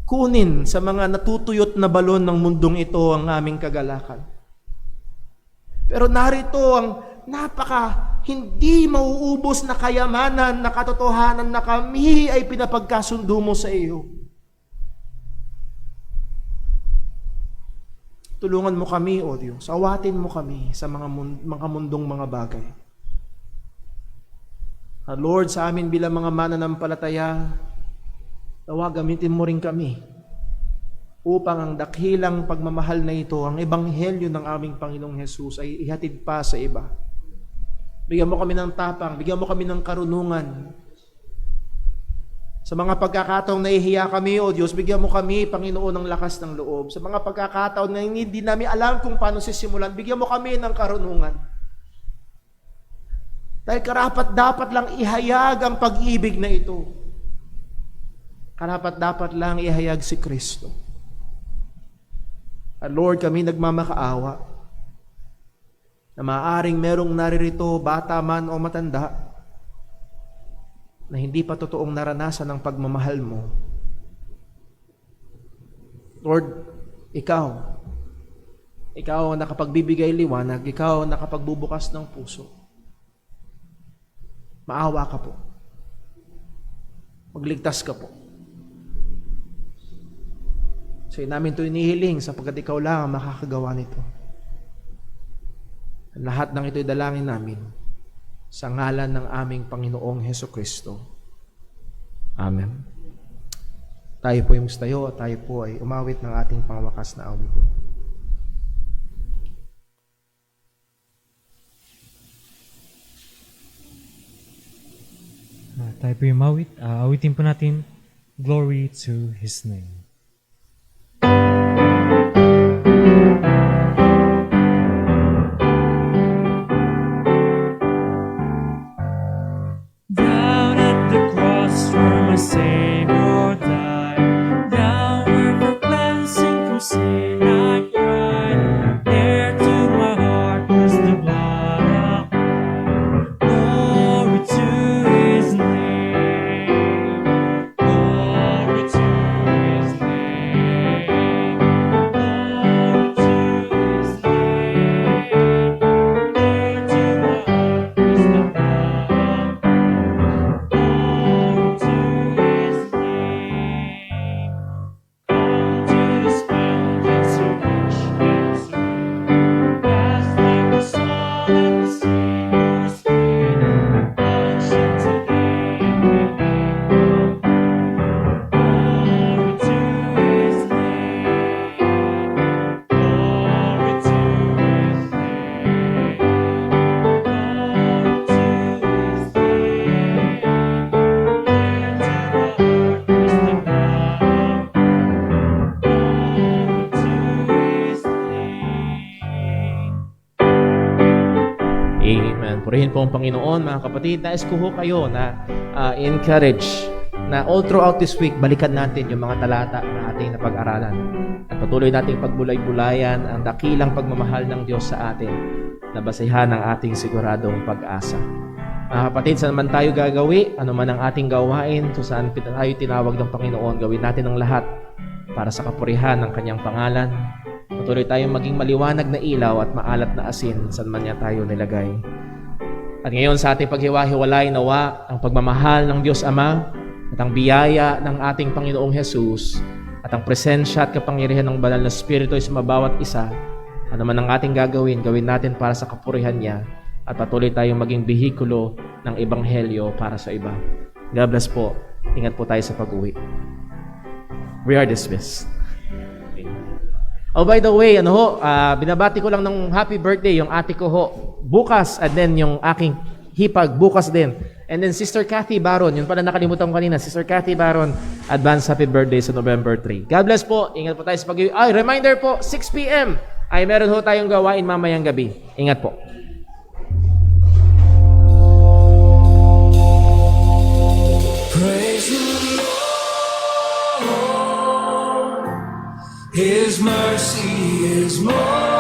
kunin sa mga natutuyot na balon ng mundong ito ang aming kagalakan. Pero narito ang hindi mauubos na kayamanan na katotohanan na kami ay pinapagkasundo mo sa iyo. Tulungan mo kami, O Diyos. Awatin mo kami sa mga mundong mga bagay. Lord, sa amin bilang mga mananampalataya, nawa gamitin mo rin kami upang ang dakilang pagmamahal na ito, ang ebanghelyo ng aming Panginoong Hesus ay ihatid pa sa iba. Bigyan mo kami ng tapang, bigyan mo kami ng karunungan. Sa mga pagkakataong nahihiya kami, O Diyos, bigyan mo kami, Panginoon, ng lakas ng loob. Sa mga pagkakataon na hindi namin alam kung paano sisimulan, bigyan mo kami ng karunungan. Dahil karapat-dapat lang ihayag ang pag-ibig na ito. Karapat-dapat lang ihayag si Kristo. At Lord, kami nagmamakaawa na maaaring merong naririto, bata man o matanda, na hindi pa totoong naranasan ng pagmamahal mo. Lord, Ikaw ang nakapagbibigay liwanag, Ikaw ang nakapagbubukas ng puso. Maawa ka po. Magligtas ka po. So namin ito inihiling sapagkat Ikaw lang ang makakagawa nito. Ang lahat ng ito'y dalangin namin sa ngalan ng aming Panginoong Hesukristo. Amen. Tayo po yung mustayo at tayo po ay umawit ng ating pangwakas na awit. Tayo po yung mawit. Awitin po natin, Glory to His name. Down at the cross where my Savior died, down where for cleansing from sin I cried, there to my heart was the blood of Christ. Glory to His name, glory to His name, glory to His name, there to my heart was the blood of Amen. Purihin po ang Panginoon, mga kapatid. Nais ko ho kayo na encourage na all throughout this week, balikan natin yung mga talata na ating napag-aralan. At patuloy nating pagbulay-bulayan ang dakilang pagmamahal ng Diyos sa atin na basehan ng ating siguradong pag-asa. Mga kapatid, saan man tayo gagawi, ano man ang ating gawain, kung saan tayo tinawag ng Panginoon, gawin natin ang lahat para sa kapurihan ng Kanyang pangalan. Patuloy tayong maging maliwanag na ilaw at maalat na asin saan man niya tayo nilagay. At ngayon sa ating paghiwa-hiwalay, nawa ang pagmamahal ng Diyos Ama at ang biyaya ng ating Panginoong Hesus at ang presensya at kapangyarihan ng Banal na Espiritu ay sa bawat isa. Ano man ang ating gagawin, gawin natin para sa kapurihan niya at patuloy tayong maging behikulo ng Ebanghelyo para sa iba. God bless po. Ingat po tayo sa pag-uwi. We are dismissed. Oh, by the way, binabati ko lang ng happy birthday yung ate ko ho bukas, and then yung aking hipag bukas din. And then Sister Kathy Baron, yun pala nakalimutan ko kanina, Sister Kathy Baron, advance happy birthday sa November 3. God bless po, ingat po tayo sa pag-uwi. Ay, reminder po, 6 p.m. ay meron ho tayong gawain mamayang gabi. Ingat po. Praise the Lord, His mercy is more.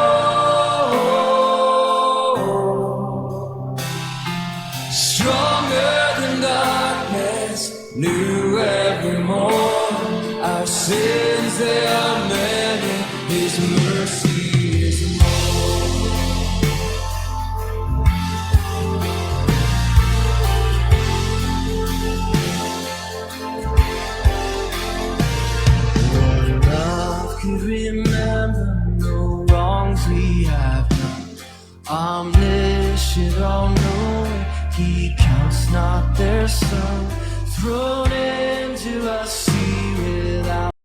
Stronger than darkness, new every morn. Our sins, they are many, His mercy is more. omniscient, all-knowing. He counts not their sum.